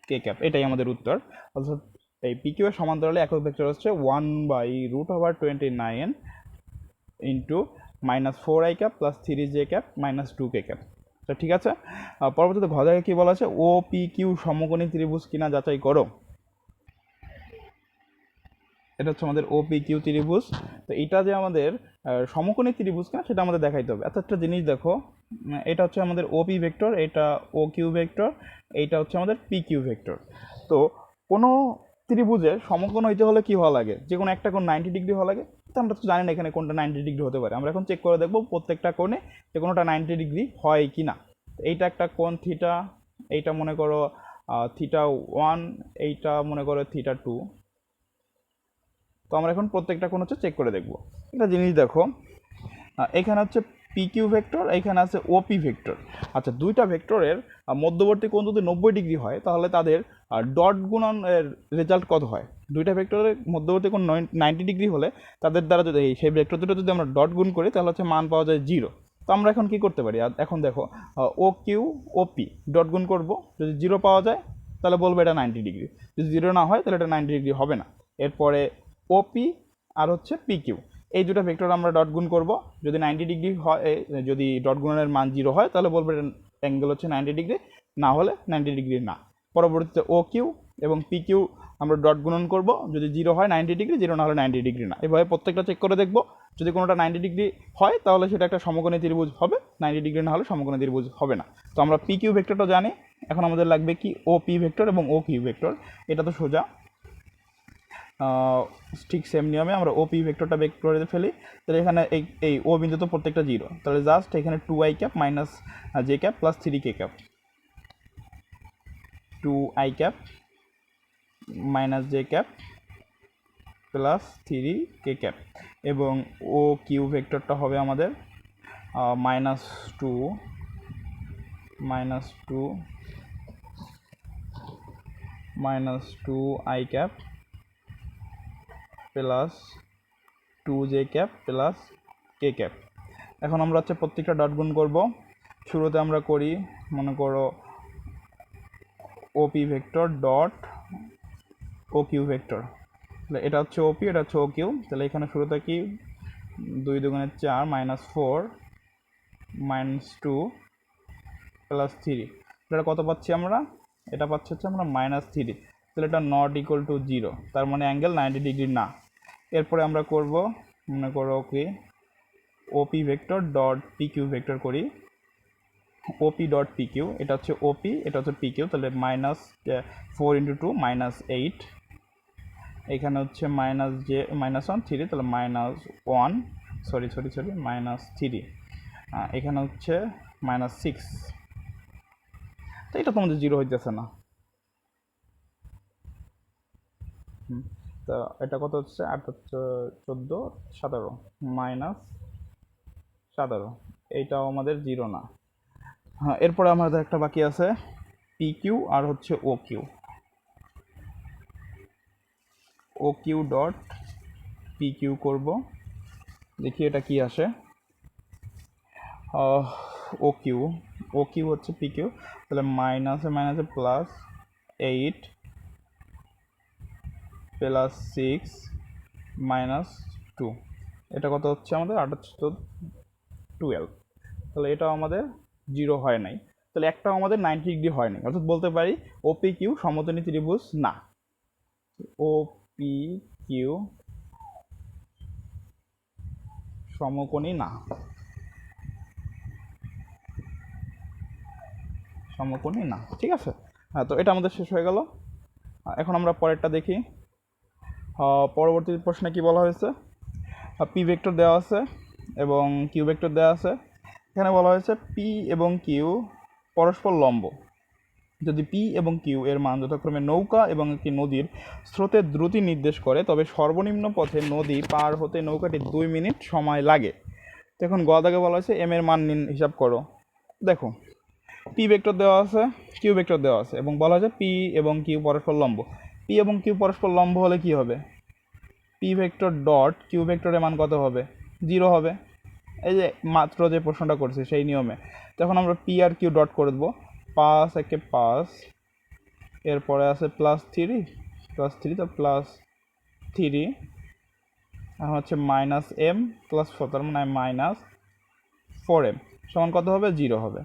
k cap, এটাই আমাদের উত্তর। অর্থাৎ এই PQ এর সমান্তরালে একক ভেক্টর হচ্ছে 1/√29 into -4i cap plus 3j cap -2 k cap. তো ঠিক আছে, পরবর্তীতে ঘ জায়গায় কী বলা আছে, OPQ সমকোণী ত্রিভুজ কিনা যাচাই করো। এটা হচ্ছে আমাদের OPQ ত্রিভুজ। তো এটা যে আমাদের সমকোণী ত্রিভুজ কিনা সেটা আমাদের দেখাইতে হবে। আচ্ছা একটা জিনিস দেখো, এটা হচ্ছে আমাদের OP ভেক্টর, এটা OQ ভেক্টর, এইটা হচ্ছে আমাদের PQ ভেক্টর। তো কোনো ত্রিভুজের সমকোণ হইতে হলে কি হওয়া লাগে, যে কোনো একটা কোণ 90 ডিগ্রি হওয়া লাগে। তো আমরা তো জানি না এখানে কোনটা 90 ডিগ্রি হতে পারে, আমরা এখন চেক করে দেখবো প্রত্যেকটা কোণে যে কোনোটা 90 ডিগ্রি হয় কি না। এইটা একটা কোণ থিটা, এইটা মনে করো θ1, এইটা মনে করো θ2। তো আমরা এখন প্রত্যেকটা কোণ হচ্ছে চেক করে দেখব। একটা জিনিস দেখো, এখানে হচ্ছে PQ ভেক্টর, এখানে আছে OP ভেক্টর। আচ্ছা দুইটা ভেক্টরের মধ্যবর্তী কোণ যদি 90 ডিগ্রি হয় তাহলে তাদের ডট গুণন রেজাল্ট কত হয়। দুইটা ভেক্টরের মধ্যবর্তী কোণ 90 ডিগ্রি হলে তাদের দ্বারা যদি সেই ভেক্টর দুটো যদি আমরা ডট গুণ করি তাহলে হচ্ছে মান পাওয়া যায় 0। তো আমরা এখন কি করতে পারি, এখন দেখো OQ OP ডট গুণ করব, যদি 0 পাওয়া যায় তাহলে বলবো এটা 90 ডিগ্রি, যদি 0 না হয় তাহলে এটা 90 ডিগ্রি হবে না। এরপরে OP আর হচ্ছে PQ, এই দুটো ভেক্টর আমরা ডট গুণ করব, যদি 90 ডিগ্রি হয়, যদি ডট গুণনের মান 0 হয় তাহলে বলবো এটা অ্যাঙ্গেল হচ্ছে 90 ডিগ্রি, না হলে 90 ডিগ্রি না। পরবর্তীতে OQ এবং PQ আমরা ডট গুণন করব, যদি 0 হয় 90 ডিগ্রি, 0 না হলে 90 ডিগ্রি না। এভাবে প্রত্যেকটা চেক করে দেখব, যদি কোনোটা 90 ডিগ্রি হয় তাহলে সেটা একটা সমকোণী ত্রিভুজ হবে, 90 ডিগ্রি না হলে সমকোণী ত্রিভুজ হবে না। তো আমরা PQ ভেক্টরটা জানি, এখন আমাদের লাগবে কি OP ভেক্টর এবং OQ ভেক্টর। এটা তো সোজা, ঠিক সেম নিয়মে আমরা OP ভেক্টরটা বের করে ফেলি। তাহলে এখানে এই ও বিন্দু তো প্রত্যেকটা 0, তাহলে জাস্ট এখানে 2i cap - j cap plus 3k cap, 2i cap - j cap plus 3k cap, এবং OQ ভেক্টরটা হবে আমাদের -2i cap plus 2j cap plus k cap. এখন আমরা হচ্ছে প্রত্যেকটা ডট গুণ করব। শুরুতে আমরা করি মনে করো OP vector dot OQ vector, তাহলে এটা হচ্ছে OP, এটা হচ্ছে OQ। তাহলে এখানে শুরুতে কি 2 দুগুণে 4 -4 -2 প্লাস 3, এটা কত পাচ্ছি আমরা, এটা পাচ্ছি হচ্ছে আমরা -3। তাহলে এটা নট ইকুয়াল টু 0, তার মানে অ্যাঙ্গেল 90 ডিগ্রি না। এরপরে আমরা করব মনে করো কি OP vector dot PQ vector করি, OP ডট PQ, এটা হচ্ছে OP, এটা হচ্ছে PQ, তাহলে -4 × 2 -8, এখানে হচ্ছে -1 3, তাহলে -1 সরি -3, এখানে হচ্ছে -6। তো এটা তোমাদের 0 হইতেছে না। তো এটা কত হচ্ছে 8 14 17 -17, এইটাও আমাদের 0 না। হ্যাঁ, এরপরে আমাদের একটা বাকি আছে PQ আর হচ্ছে OQ ডট PQ করব, দেখি এটা কি আসে। OQ হচ্ছে PQ, তাহলে মাইনাসে মাইনাসে +8 প্লাস 6 -2, এটা কত হচ্ছে আমাদের 12। তাহলে এটাও আমাদের 0 হয় নাই, তাহলে একটাও আমাদের 90 ডিগ্রি হয় নাই। অর্থাৎ বলতে পারি OPQ সমকোণী ত্রিভুজ না, OPQ সমকোণী না, সমকোণী না। ঠিক আছে, হ্যাঁ, তো এটা আমাদের শেষ হয়ে গেল। এখন আমরা পরেরটা দেখি। পরবর্তী প্রশ্নে কি বলা হয়েছে, পি ভেক্টর দেওয়া আছে এবং কিউ ভেক্টর দেওয়া আছে। এখানে বলা হয়েছে পি এবং কিউ পরস্পর লম্ব যদি পি এবং কিউ এর মান যথাক্রমে নৌকা এবং একটি নদীর স্রোতের দ্রুতি নির্দেশ করে, তবে সর্বনিম্ন পথে নদী পার হতে নৌকাটি 2 মিনিট সময় লাগে। তো এখন গ দাগে বলা হয়েছে এম এর মান হিসাব করো। দেখো, পি ভেক্টর দেওয়া আছে, কিউ ভেক্টর দেওয়া আছে এবং বলা হয়েছে পি এবং কিউ পরস্পর লম্ব। পি এবং কিউ পরস্পর লম্ব হলে কি হবে, পি ভেক্টর ডট কিউ ভেক্টরের মান কত হবে, 0 হবে। এই যে মাত্র যে প্রশ্নটা করছি সেই নিয়মে। তখন আমরা পি আর কিউ ডট করে দেবো, 5 একে 5, এরপরে আছে +3 তো +3, এখন হচ্ছে -m +4, তার মানে -4m সমান কত হবে, 0 হবে।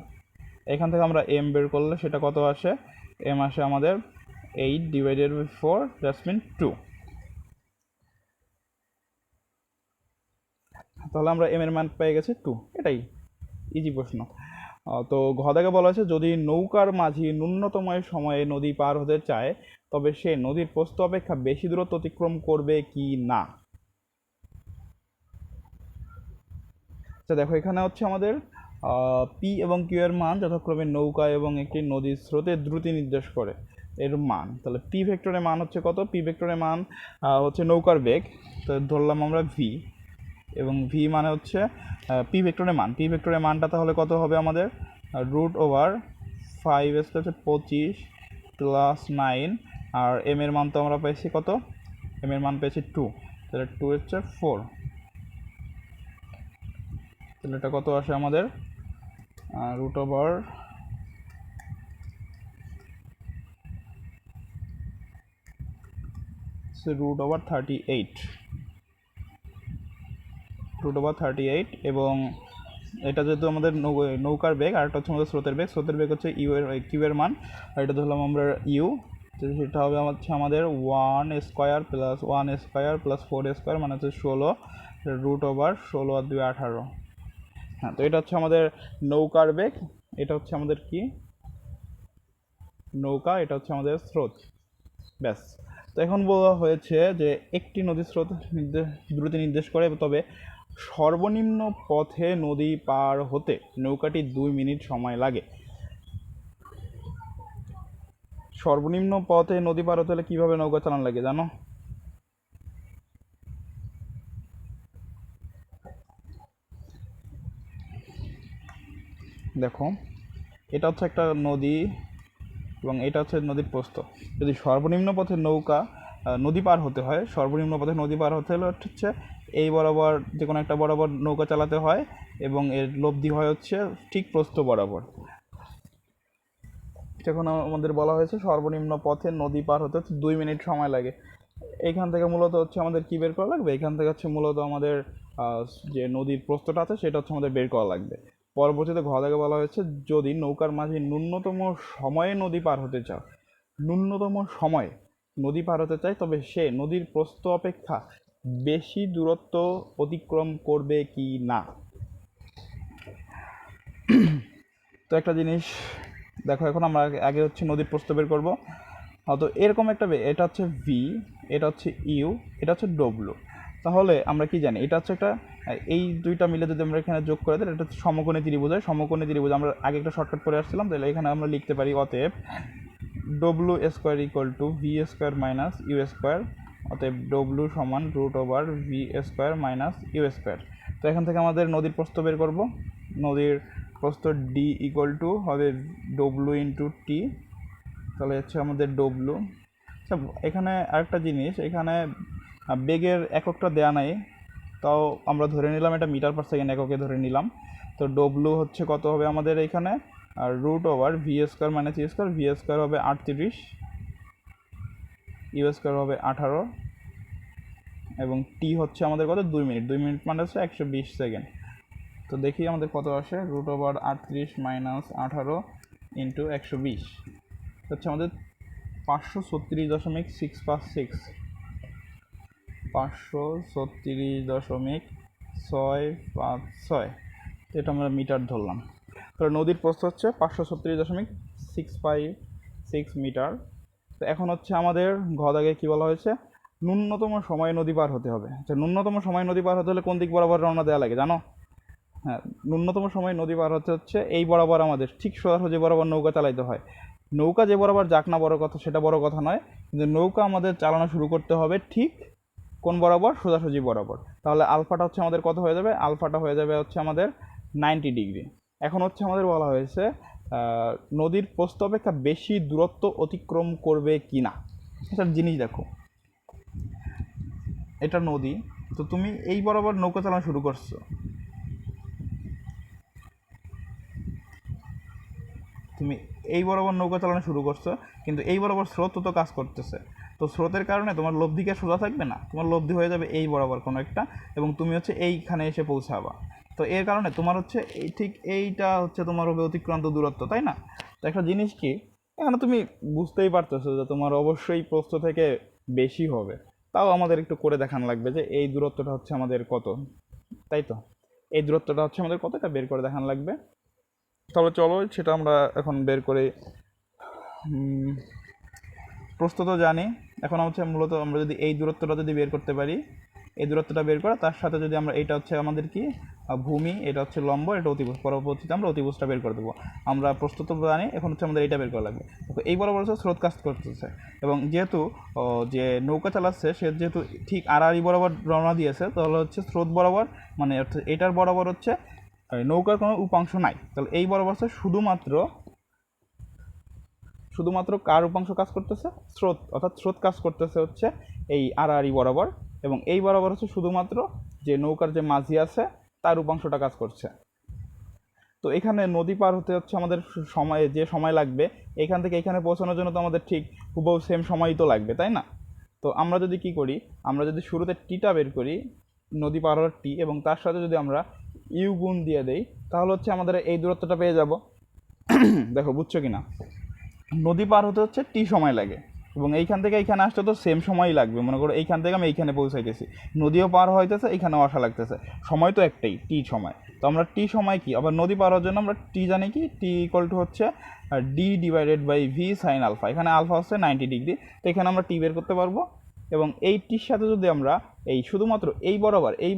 এখান থেকে আমরা m বের করলে সেটা কত আসে, m আসে আমাদের 8/4, দ্যাটস মিন 2। তাহলে আমরা m এর মান পেয়ে গেছি 2। এটাই ইজি প্রশ্ন। তো ঘ দাগে বলা হয়েছে যদি নৌকার মাঝি ন্যূনতম সময়ে নদী পার হতে চায়, তবে সে নদীর প্রস্থ অপেক্ষা বেশি দূরত্ব অতিক্রম করবে কি না। আচ্ছা দেখো, এখানে হচ্ছে আমাদের পি এবং কিউ এর মান যথাক্রমে নৌকা এবং একটি নদীর স্রোতের দ্রুতি নির্দেশ করে এর মান। তাহলে পি ভেক্টরের মান হচ্ছে কত, পি ভেক্টরের মান হচ্ছে নৌকার বেগ, তো ধরলাম আমরা ভি, এবং ভি মানে হচ্ছে পি ভেক্টরের মানটা তাহলে কত হবে আমাদের, √5 হচ্ছে 25 + 9, আর এম এর মান তো আমরা পেয়েছি কত, এম এর মান পেয়েছি 2, তাহলে 2 হচ্ছে 4, তাহলে এটা কত আসে আমাদের, √38 এবং এটা যেহেতু আমাদের নৌকার বেগ, আর একটা হচ্ছে আমাদের স্রোতের বেগ হচ্ছে কিউ এর মান, আর এটা ধরলাম আমরা ইউ, সেটা হবে হচ্ছে আমাদের 1² + 1² + 4² মানে হচ্ছে 16, √16 আর 2 18। হ্যাঁ, তো এটা হচ্ছে আমাদের নৌকার বেগ, এটা হচ্ছে আমাদের কি, নৌকা, এটা হচ্ছে আমাদের স্রোত, ব্যাস। তো এখন বলা হয়েছে যে একটি নদীর স্রোত দ্রুতি নির্দেশ করে, তবে সর্বনিম্ন পথে নদী পার হতে নৌকাটি 2 মিনিট সময় লাগে। সর্বনিম্ন পথে নদী পার হতে হলে কীভাবে নৌকা চালান লাগে জানো? দেখো, এটা হচ্ছে একটা নদী এবং এটা হচ্ছে নদীর প্রস্থ। যদি সর্বনিম্ন পথে নদী পার হতে হয়, সর্বনিম্ন পথে নদী পার হতে হলে হচ্ছে এই বরাবর যে কোনো একটা বরাবর নৌকা চালাতে হয়, এবং এর লব্ধি হয় হচ্ছে ঠিক প্রস্থ বরাবর। যখন আমাদের বলা হয়েছে সর্বনিম্ন পথে নদী পার হতে 2 মিনিট সময় লাগে, এইখান থেকে মূলত হচ্ছে আমাদের কি বের করা লাগবে, এখান থেকে হচ্ছে মূলত আমাদের যে নদীর প্রস্থটা আছে সেটা হচ্ছে আমাদের বের করা লাগবে। পরবর্তীতে ঘ দাগে বলা হয়েছে যদি নৌকার মাঝে ন্যূনতম সময়ে নদী পার হতে চাও, ন্যূনতম সময়ে নদী পার হতে চায়, তবে সে নদীর প্রস্থ অপেক্ষা বেশি দূরত্ব অতিক্রম করবে কি না। তো একটা জিনিস দেখো, এখন আমরা আগে হচ্ছে নদীর প্রস্থ বের করবো। তো এরকম একটা এটা হচ্ছে ভি, এটা হচ্ছে ইউ, এটা হচ্ছে ডব্লু। তাহলে আমরা কি জানি, এটা হচ্ছে একটা, এই দুইটা মিলে যদি আমরা এখানে যোগ করে দিই, এটা হচ্ছে সমকোণী ত্রিভুজ হয়। সমকোণী ত্রিভুজ আমরা আগে একটা শর্টকাট করে আসছিলাম, তাহলে এখানে আমরা লিখতে পারি অতএব ডব্লু square equal to v square minus you square, অতএব ডব্লু সমান √ভি স্কোয়ার মাইনাস ইউ স্কোয়ার। তো এখান থেকে আমাদের নদীর প্রস্থ বের করব। নদীর প্রস্থ ডি ইকুয়াল টু হবে ডব্লু ইন্টু টি, তাহলে হচ্ছে আমাদের ডব্লু। আচ্ছা, এখানে আরেকটা জিনিস, এখানে বেগের এককটা দেয়া নাই, তাও আমরা ধরে নিলাম এটা মিটার/সেকেন্ড এককে ধরে নিলাম। তো ডব্লু হচ্ছে কত হবে আমাদের এখানে, আর √ভি square minus you square, V square হবে 38, ইউ স্কোয়ার হবে 18, এবং টি হচ্ছে আমাদের কত, 2 মিনিট। 2 মিনিট মানে হচ্ছে 120 সেকেন্ড। তো দেখি আমাদের কত আসে, √38 মাইনাস 18 ইন্টু 120 হচ্ছে আমাদের 536.656, 536.656, এটা আমরা মিটার ধরলাম। তাহলে নদীর প্রস্থ হচ্ছে 536.656 মিটার। তো এখন হচ্ছে আমাদের ঘ দাগে কী বলা হয়েছে, ন্যূনতম সময় নদী পার হতে হবে। আচ্ছা, ন্যূনতম সময় নদী পার হতে হলে কোন দিক বরাবর রওনা দেওয়া লাগে জানো? হ্যাঁ, ন্যূনতম সময় নদী পার হতে হচ্ছে এই বরাবর আমাদের ঠিক সোজাসুজি বরাবর নৌকা চালাইতে হয়। নৌকা যে বরাবর যাক না বড় কথা, সেটা বড় কথা নয়, কিন্তু নৌকা আমাদের চালানো শুরু করতে হবে ঠিক কোন বরাবর, সোজাসুজি বরাবর। তাহলে আলফাটা হচ্ছে আমাদের কত হয়ে যাবে, আলফাটা হয়ে যাবে হচ্ছে আমাদের 90 ডিগ্রি। এখন হচ্ছে আমাদের বলা হয়েছে নদীর প্রস্থ অপেক্ষা বেশি দূরত্ব অতিক্রম করবে কি না। একটা জিনিস দেখো, এটা নদী, তো তুমি এই বরাবর নৌকা চালানো শুরু করছো, তুমি এই বরাবর নৌকা চালানো শুরু করছো, কিন্তু এই বরাবর স্রোত তো কাজ করতেছে। তো স্রোতের কারণে তোমার লব্ধিকে সোজা থাকবে না, তোমার লব্ধি হয়ে যাবে এই বরাবর কোনো একটা, এবং তুমি হচ্ছে এইখানে এসে পৌঁছাবা। তো এর কারণে তোমার হচ্ছে এই ঠিক এইটা হচ্ছে তোমার হবে অতিক্রান্ত দূরত্ব, তাই না? তো একটা জিনিস কি, এখানে তুমি বুঝতেই পারতেছো যে তোমার অবশ্যই প্রস্থ থেকে বেশি হবে। তাও আমাদের একটু করে দেখানো লাগবে যে এই দূরত্বটা হচ্ছে আমাদের কত, তাই তো? এই দূরত্বটা হচ্ছে আমাদের কত, এটা বের করে দেখানো লাগবে। তাহলে চলো সেটা আমরা এখন বের করে প্রস্থ তো জানি। এখন হচ্ছে মূলত আমরা যদি এই দূরত্বটা যদি বের করতে পারি, এই দূরত্বটা বের করা, তার সাথে যদি আমরা এটা হচ্ছে আমাদের কি ভূমি, এটা হচ্ছে লম্ব, এটা অতিভুজ, পরবর্তীতে আমরা অতিভুজটা বের করে দেবো। আমরা প্রস্থ তো জানি, এখন হচ্ছে আমাদের এইটা বের করা লাগবে। তো এই বরাবর হচ্ছে স্রোত কাজ করতেছে, এবং যেহেতু যে নৌকা চালাচ্ছে সে যেহেতু ঠিক আড়াআড়ি বরাবর রওনা দিয়েছে, তাহলে হচ্ছে স্রোত বরাবর মানে অর্থাৎ এটার বরাবর হচ্ছে নৌকার কোনো উপাংশ নাই। তাহলে এই বরাবর হচ্ছে শুধুমাত্র কার উপাংশ কাজ করতেছে, স্রোত, অর্থাৎ স্রোত কাজ করতেছে হচ্ছে এই আড়াআড়ি বরাবর, এবং এই বরাবর হচ্ছে শুধুমাত্র যে নৌকার যে মাঝি আছে তার উপাংশটা কাজ করছে। তো এখানে নদী পার হতে হচ্ছে আমাদের যে সময় লাগবে এখান থেকে এখানে পৌঁছানোর জন্য তো আমাদের ঠিক হুবহু সেম সময়ই তো লাগবে, তাই না? তো আমরা যদি কি করি, আমরা যদি শুরুতে টিটা বের করি, নদী পার হওয়ার টি, এবং তার সাথে যদি আমরা ইউ গুণ দিয়ে দেই, তাহলে হচ্ছে আমাদের এই দূরত্বটা পেয়ে যাব। দেখো বুঝছো কিনা, নদী পার হতে হচ্ছে টি সময় লাগে, এবং এইখান থেকে এইখানে আসতে তো সেম সময়ই লাগবে। মনে করো এইখান থেকে আমি এইখানে পৌঁছাইতেছি, নদীও পার হইতেছে, এইখানেও আসা লাগতেছে, সময় তো একটাই, টি সময়। তো আমরা টি সময় কি, আবার নদী পার হওয়ার জন্য আমরা টি জানি কি, টি ইকুয়াল টু হচ্ছে d divided by V sine alpha. এখানে আলফা হচ্ছে 90 ডিগ্রি, তো এখানে আমরা টি বের করতে পারবো। এবং এই টির সাথে যদি আমরা এই শুধুমাত্র এই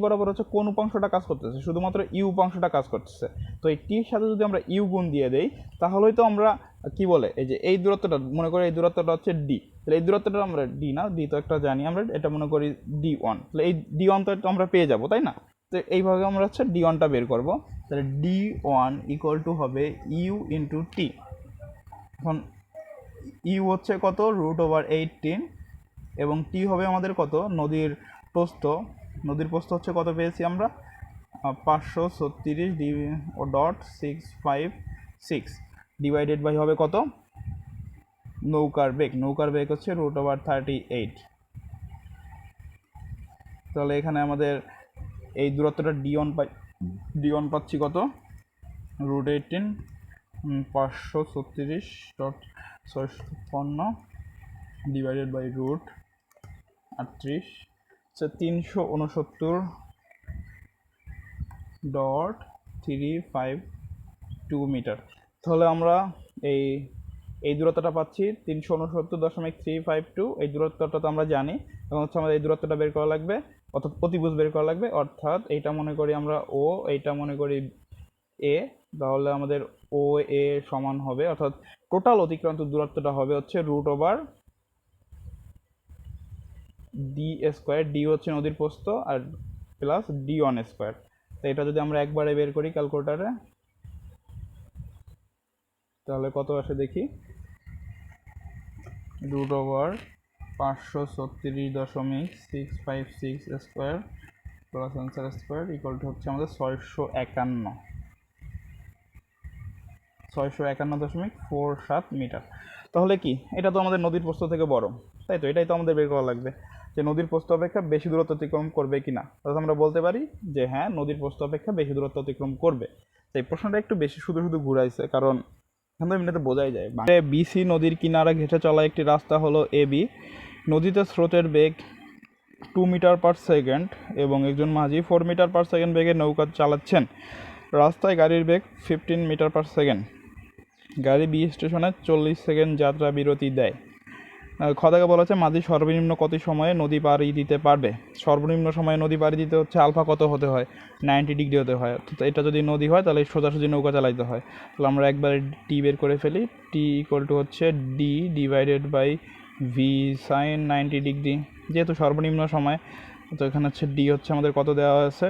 বরাবর হচ্ছে কোন উপাংশটা কাজ করতেছে, শুধুমাত্র ইউ উপাংশটা কাজ করতেছে। তো এই টির সাথে যদি আমরা ইউ গুণ দিয়ে দেই, তাহলেই তো আমরা কি বলে, এই যে এই দূরত্বটা মনে করি, এই দূরত্বটা হচ্ছে ডি, তাহলে এই দূরত্বটা আমরা ডি না, ডি তো একটা জানি আমরা, এটা মনে করি D1, তাহলে এই D1 তো আমরা পেয়ে যাবো, তাই না? তো এইভাবে আমরা হচ্ছে D1টা বের করবো। তাহলে D1 ইকুয়াল টু হবে ইউ ইন্টু টি। এখন ইউ হচ্ছে কত, √18, এবং টি হবে আমাদের কত, নদীর প্রস্থ হচ্ছে কত পেয়েছি আমরা, 536.656 ডিভাইডেড বাই হবে কত, নৌকার বেগ হচ্ছে √38। তাহলে এখানে আমাদের এই দূরত্বটা D1 পাচ্ছি কত, √18, 536.656 ডিভাইডেড বাই √38, 369.352 মিটার। তাহলে আমরা এই দূরত্বটা পাচ্ছি 369.352। এই দূরত্বটা তো আমরা জানি, এবং হচ্ছে আমাদের এই দূরত্বটা বের করা লাগবে, অর্থাৎ প্রতিভুজ বের করা লাগবে। অর্থাৎ এইটা মনে করি আমরা ও, এইটা মনে করি এ, তাহলে আমাদের ও এ সমান হবে, অর্থাৎ টোটাল অতিক্রান্ত দূরত্বটা হবে হচ্ছে √d², ডি হচ্ছে নদীর প্রস্থ, আর প্লাস D1²। তো এটা যদি আমরা একবারে বের করি ক্যালকুলেটারে, তাহলে কত আসে দেখি, √536.656² plus answer square equal to হচ্ছে আমাদের 651.47 মিটার। তাহলে কি, এটা তো আমাদের নদীর প্রস্থ থেকে বড়, তাই তো? এটাই তো আমাদের বের করা লাগবে যে নদীর প্রস্থ অপেক্ষা বেশি দূরত্ব অতিক্রম করবে কিনা। অর্থাৎ আমরা বলতে পারি যে হ্যাঁ, নদীর প্রস্থ অপেক্ষা বেশি দূরত্ব অতিক্রম করবে। তাই প্রশ্নটা একটু বেশি শুধু ঘুরাইছে, কারণ এখান থেকে এমনিতে বোঝাই যায়। বিসি নদীর কিনারা ঘেঁষে চলা একটি রাস্তা হলো এবি। নদীতে স্রোতের বেগ 2 মিটার পার সেকেন্ড, এবং একজন মাঝি 4 মিটার পার সেকেন্ড বেগে নৌকা চালাচ্ছেন। রাস্তায় গাড়ির বেগ 15 মিটার পার সেকেন্ড। গাড়ি বি স্টেশনে 40 সেকেন্ড যাত্রা বিরতি দেয়। খদাকে বলা হচ্ছে মাঝি সর্বনিম্ন কত সময়ে নদী পাড়ি দিতে পারবে। সর্বনিম্ন সময়ে নদী পাড়ি দিতে হচ্ছে আলফা কত হতে হয়, 90 ডিগ্রি হতে হয়। অর্থাৎ এটা যদি নদী হয় তাহলে সোজাসুজি নৌকা চালাইতে হয়। তাহলে আমরা একবার টি বের করে ফেলি। টি ইকুয়াল টু হচ্ছে d divided by V sine 90 degree. যেহেতু সর্বনিম্ন সময়, তো এখানে হচ্ছে ডি হচ্ছে আমাদের কত দেওয়া আছে,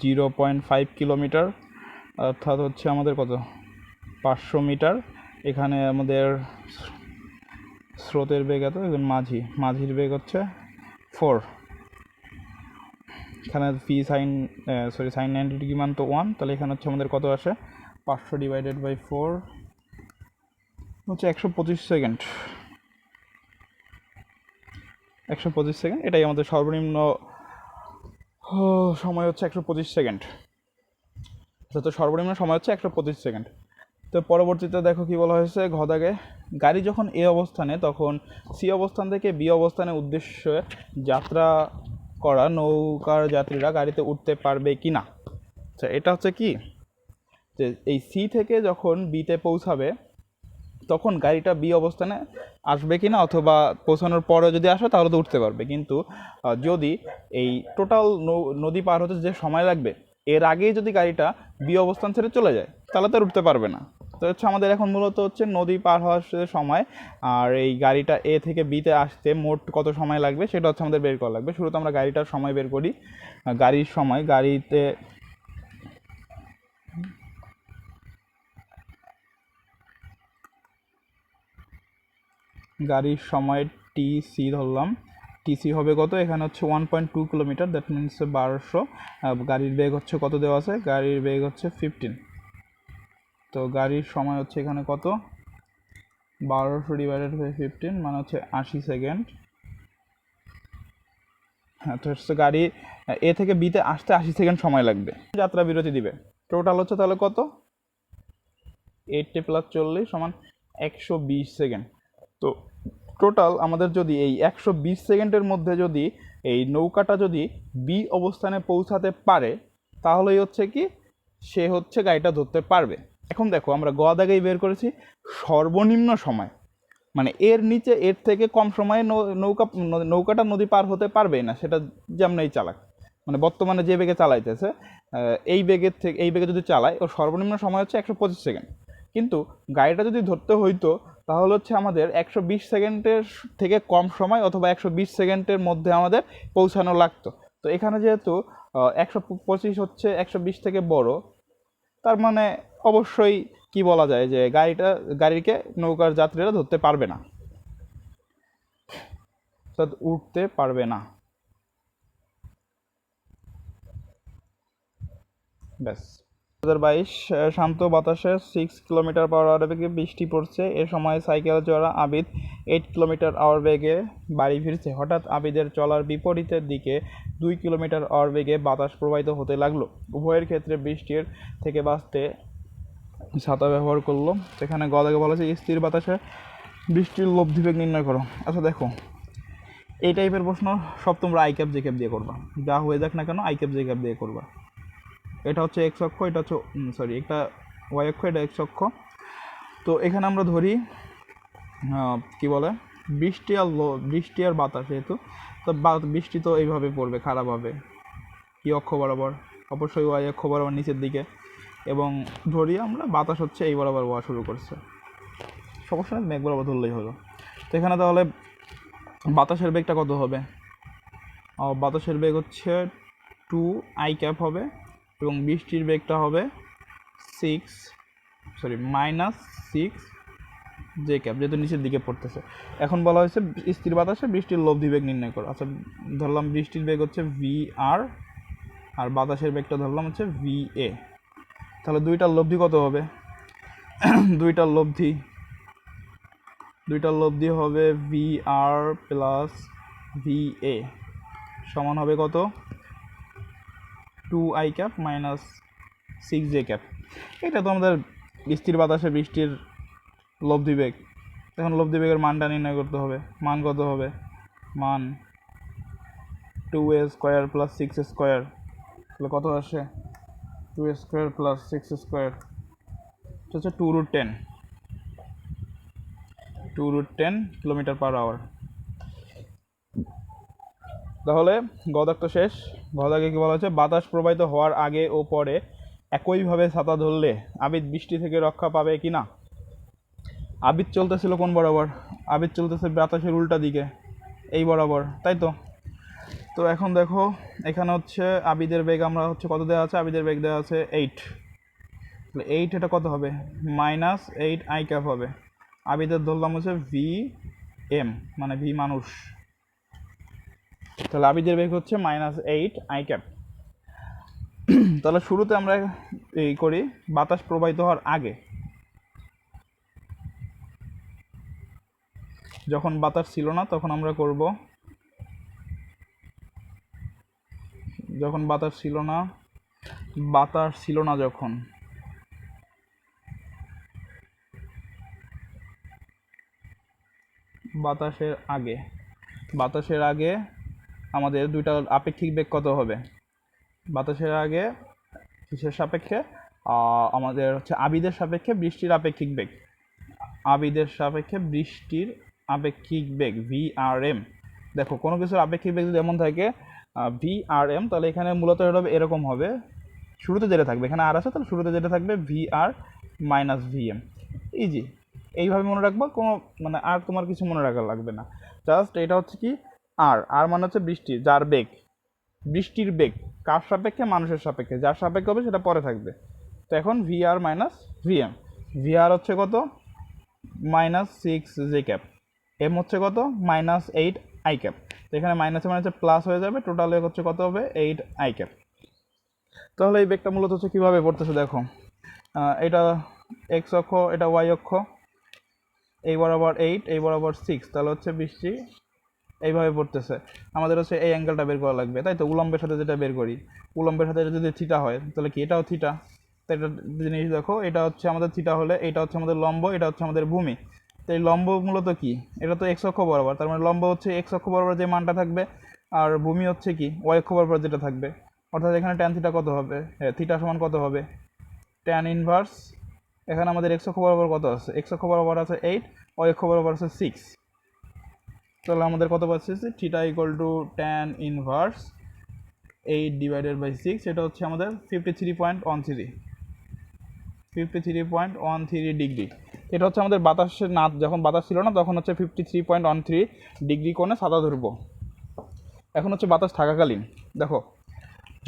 0.5 কিলোমিটার, অর্থাৎ হচ্ছে আমাদের কত 500 মিটার। এখানে আমাদের স্রোতের বেগ এত, মাঝির বেগ হচ্ছে 4। এখানে ভি সাইন সাইন 90 ডিগ্রি মান তো 1, তাহলে এখানে হচ্ছে আমাদের কত আসে, 500 ডিভাইডেড বাই 4 হচ্ছে 125 সেকেন্ড। 125 সেকেন্ড, এটাই আমাদের সর্বনিম্ন সময় হচ্ছে 125 সেকেন্ড। তো সর্বনিম্ন সময় হচ্ছে 125 সেকেন্ড। তো পরবর্তীতে দেখো কি বলা হয়েছে, ঘদাগে গাড়ি যখন এ অবস্থানে তখন সি অবস্থান থেকে বি অবস্থানে উদ্দেশ্যে যাত্রা করা নৌকার যাত্রীরা গাড়িতে উঠতে পারবে কি না। আচ্ছা, এটা হচ্ছে কি যে এই সি থেকে যখন বিতে পৌঁছাবে তখন গাড়িটা বি অবস্থানে আসবে কি না, অথবা পৌঁছানোর পরে যদি আসে তাহলে তো উঠতে পারবে। কিন্তু যদি এই টোটাল নদী পার হতে যে সময় লাগবে এর আগেই যদি গাড়িটা বি অবস্থান ছেড়ে চলে যায় তাহলে তো আর উঠতে পারবে না। তো হচ্ছে আমাদের এখন মূলত হচ্ছে নদী পার হওয়ার সময় আর এই গাড়িটা এ থেকে বিতে আসতে মোট কত সময় লাগবে সেটা হচ্ছে আমাদের বের করা লাগবে। শুরুতে আমরা গাড়িটার সময় বের করি। গাড়ির সময়, গাড়ির সময় টিসি ধরলাম। টিসি হবে কত, এখানে হচ্ছে 1.2 কিলোমিটার, দ্যাট মিনস 1200। গাড়ির বেগ হচ্ছে কত দেওয়া আছে, গাড়ির বেগ হচ্ছে 15। তো গাড়ির সময় হচ্ছে এখানে কত, 1200 ডিভাইডেড বাই 15 মানে হচ্ছে 80 সেকেন্ড। হ্যাঁ, তো হচ্ছে গাড়ি এ থেকে বিতে আসতে 80 সেকেন্ড সময় লাগবে। যাত্রা বিরতি দিবে। টোটাল হচ্ছে তাহলে কত, 80 + 40 সমান 120 সেকেন্ড। তো টোটাল আমাদের যদি এই 120 সেকেন্ডের মধ্যে যদি এই নৌকাটা যদি বি অবস্থানে পৌঁছাতে পারে তাহলেই হচ্ছে কি সে হচ্ছে গাড়িটা ধরতে পারবে। এখন দেখো আমরা গ দাগেই বের করেছি সর্বনিম্ন সময়, মানে এর নিচে এর থেকে কম সময়ে নৌকাটা নদী পার হতে পারবেই না, সেটা যেমনই চালাক, মানে বর্তমানে যে বেগে চালাইতেছে এই বেগে যদি চালায় ওর সর্বনিম্ন সময় হচ্ছে 125 সেকেন্ড। কিন্তু গাড়িটা যদি ধরতে হইতো তাহলে হচ্ছে আমাদের 120 সেকেন্ডের থেকে কম সময় অথবা 120 সেকেন্ডের মধ্যে আমাদের পৌঁছানো লাগতো। তো এখানে যেহেতু 125 হচ্ছে 120 থেকে বড়, তার মানে অবশ্যই কি বলা যায় যে গাড়িকে নৌকার যাত্রীরা ধরতে পারবে না, উঠতে পারবে না। ব্যাস। 2022 শান্ত বাতাসে 6 কিলোমিটার পার আওয়ার বেগে বৃষ্টি পড়ছে। এ সময় সাইকেল চড়া আবিদ 8 কিলোমিটার আওয়ার বেগে বাড়ি ফিরছে। হঠাৎ আবিদের চলার বিপরীতের দিকে 2 কিলোমিটার আওয়ার বেগে বাতাস প্রবাহিত হতে লাগলো। উভয়ের ক্ষেত্রে বৃষ্টির থেকে বাঁচতে ছাতা ব্যবহার করলো। সেখানে গদাকে বলা হয়েছে স্থির বাতাসে বৃষ্টির লব্ধিবেগ নির্ণয় করো। আচ্ছা দেখো, এই টাইপের প্রশ্ন সব তোমরা আই ক্যাপ জে ক্যাপ দিয়ে করবা, যা হয়ে যাক না কেন আই ক্যাপ জে ক্যাপ দিয়ে করবা। এটা হচ্ছে এক্স অক্ষ, এটা হচ্ছে এটা ওয়াই অক্ষ, এটা এক্স অক্ষ। তো এখানে আমরা ধরি কি বলে বৃষ্টি আর বাতাস, যেহেতু তো বৃষ্টি তো এইভাবে পড়বে খারাপভাবে, কি অক্ষ বরাবর, অবশ্যই ওয়াই অক্ষ বরাবর নিচের দিকে। এবং ধরি আমরা বাতাস হচ্ছে এই বরাবর ওয়া শুরু করছে, সমস্যা নেই মেঘ বরাবর ধরলেই হলো। তো এখানে তাহলে বাতাসের বেগটা কত হবে, বাতাসের বেগ হচ্ছে 2 আই ক্যাপ হবে এবং বৃষ্টির বেগটা হবে -6 জে ক্যাপ, যেহেতু নিচের দিকে পড়তেছে। এখন বলা হয়েছে স্থির বাতাসে বৃষ্টির লব্ধি বেগ নির্ণয় করো। আচ্ছা ধরলাম বৃষ্টির বেগ হচ্ছে VR আর বাতাসের বেগটা ধরলাম হচ্ছে VA। তাহলে দুইটার লব্ধি কত হবে, দুইটার লব্ধি হবে VR প্লাস VA সমান হবে কত, 2 I cap minus 6 J cap. এটা তো আমাদের স্থির বাতাসে বৃষ্টির লব্ধি বেগ। এখন লব্ধি বেগের মানটা নির্ণয় করতে হবে। মান কত হবে, মান 2a স্কোয়ার প্লাস 6 স্কোয়ার, তাহলে কত আসে 2a স্কোয়ার প্লাস 6 স্কোয়ার হচ্ছে 2√10। 2√10 km/h। তাহলে গদাক তো শেষ। গদাকে কি বলা হচ্ছে, বাতাস প্রবাহিত হওয়ার আগে ও পরে একইভাবে ছাতা ধরলে আবিদ বৃষ্টি থেকে রক্ষা পাবে কি না। আবিদ চলতেছিল কোন বরাবর? আবিদ চলতেছে বাতাসের উল্টা দিকে, এই বরাবর, তাই তো। তো এখন দেখো এখানে হচ্ছে আবিদের বেগ আমরা হচ্ছে কত দেওয়া আছে, আবিদের বেগ দেওয়া আছে 8। তাহলে 8 এটা কত হবে, -8 আই ক্যাপ হবে। আবিদের ধরলাম হচ্ছে VM, মানে ভি মানুষ। তাহলে আবিদের বেগ হচ্ছে -8 আই ক্যাপ। তাহলে শুরুতে আমরা এই করি বাতাস প্রবাহিত হওয়ার আগে, যখন বাতাস ছিল না তখন আমরা করব, যখন বাতাস ছিল না, যখন বাতাসের আগে আমাদের দুইটা আপেক্ষিক বেগ কত হবে? বাতাসের আগে কিসের সাপেক্ষে? আমাদের হচ্ছে আবিদের সাপেক্ষে বৃষ্টির আপেক্ষিক বেগ। আবিদের সাপেক্ষে বৃষ্টির আপেক্ষিক বেগ VRM। দেখো কোনো কিছুর আপেক্ষিক বেগ যদি এমন থাকে VRM, তাহলে এখানে মূলত এটা হবে এরকম হবে, শুরুতে যেটা থাকবে, এখানে আর আছে তাহলে শুরুতে যেটা থাকবে VR - VM। ইজি, এইভাবে মনে রাখবো, কোনো মানে আর তোমার কিছু মনে রাখা লাগবে না। জাস্ট এটা হচ্ছে কি আর মানে হচ্ছে বৃষ্টি, যার বেগ, বৃষ্টির বেগ কার সাপেক্ষে? মানুষের সাপেক্ষে। যার সাপেক্ষে হবে সেটা পরে থাকবে। তো এখন VR - VM। VR হচ্ছে কত? -6 জে ক্যাপ। এম হচ্ছে কত? -8 আই ক্যাপ। তো এখানে মাইনাসে মাইনাসে প্লাস হয়ে যাবে, টোটাল হচ্ছে কত হবে? 8 আই ক্যাপ। তাহলে এই বেগটা মূলত হচ্ছে কীভাবে পড়তেছে দেখো, এটা এক্স অক্ষ, এটা ওয়াই অক্ষ, এই বরাবর 8, এই বরাবর 6, তাহলে হচ্ছে বৃষ্টি এইভাবে পড়তেছে। আমাদের হচ্ছে এই অ্যাঙ্গেলটা বের করা লাগবে, তাই তো। উলম্বের সাথে যেটা বের করি, উলম্বের সাথে যদি থিটা হয় তাহলে কি এটাও থিটা। তো এটা জিনিস দেখো, এটা হচ্ছে আমাদের থিটা হলে এটা হচ্ছে আমাদের লম্ব, এটা হচ্ছে আমাদের ভূমি। তো এই লম্ব মূলত কি, এটা তো এক্স অক্ষ বরাবর, তার মানে লম্ব হচ্ছে এক্স অক্ষ বরাবর যে মানটা থাকবে, আর ভূমি হচ্ছে কি ওয়াই অক্ষ বরাবর যেটা থাকবে। অর্থাৎ এখানে ট্যান থিটা কত হবে? থিটা সমান কত হবে? ট্যান ইনভার্স, এখানে আমাদের এক্স অক্ষ বরাবর কত আছে? এক্স অক্ষ বরাবর আছে 8, ওয়াই অক্ষ বরাবর আছে 6। তাহলে আমাদের কত পাচ্ছি? Theta equal two tan inverse 8/6, এটা হচ্ছে আমাদের 53.13 ডিগ্রি। এটা হচ্ছে আমাদের বাতাসের না, যখন বাতাস ছিল না তখন হচ্ছে 53.13 ডিগ্রি কোণে ছাতা ধরবো। এখন হচ্ছে বাতাস থাকাকালীন, দেখো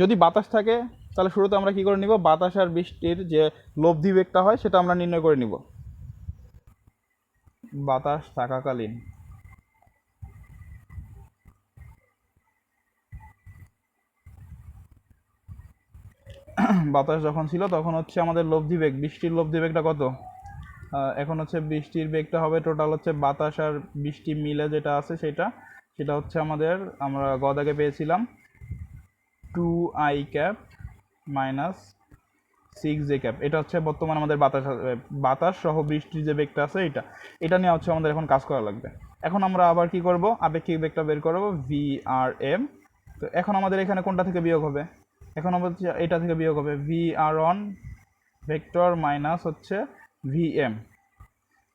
যদি বাতাস থাকে তাহলে শুরুতে আমরা কি করে নিব, বাতাস আর বৃষ্টির যে লব্ধি বেগটা হয় সেটা আমরা নির্ণয় করে নিব। বাতাস থাকাকালীন, বাতাস যখন ছিল তখন হচ্ছে আমাদের লব্ধি বেগ, বৃষ্টির লব্ধি বেগটা কত? এখন হচ্ছে বৃষ্টির বেগটা হবে টোটাল হচ্ছে বাতাস আর বৃষ্টি মিলে যেটা আছে সেটা হচ্ছে আমাদের, আমরা গদাকে পেয়েছিলাম 2i ক্যাপ -6 জে ক্যাপ। এটা হচ্ছে বর্তমানে আমাদের বাতাস সহ বৃষ্টির যে বেগটা আছে এটা নিয়ে হচ্ছে আমাদের এখন কাজ করা লাগবে। এখন আমরা আবার কি করব, আপেক্ষিক বেগটা বের করব VRM। তো এখন আমাদের এখানে কোনটা থেকে বিয়োগ হবে? এখন আমাদের এটা থেকে বিয়োগ হবে VR1 ভেক্টর মাইনাস হচ্ছে VM।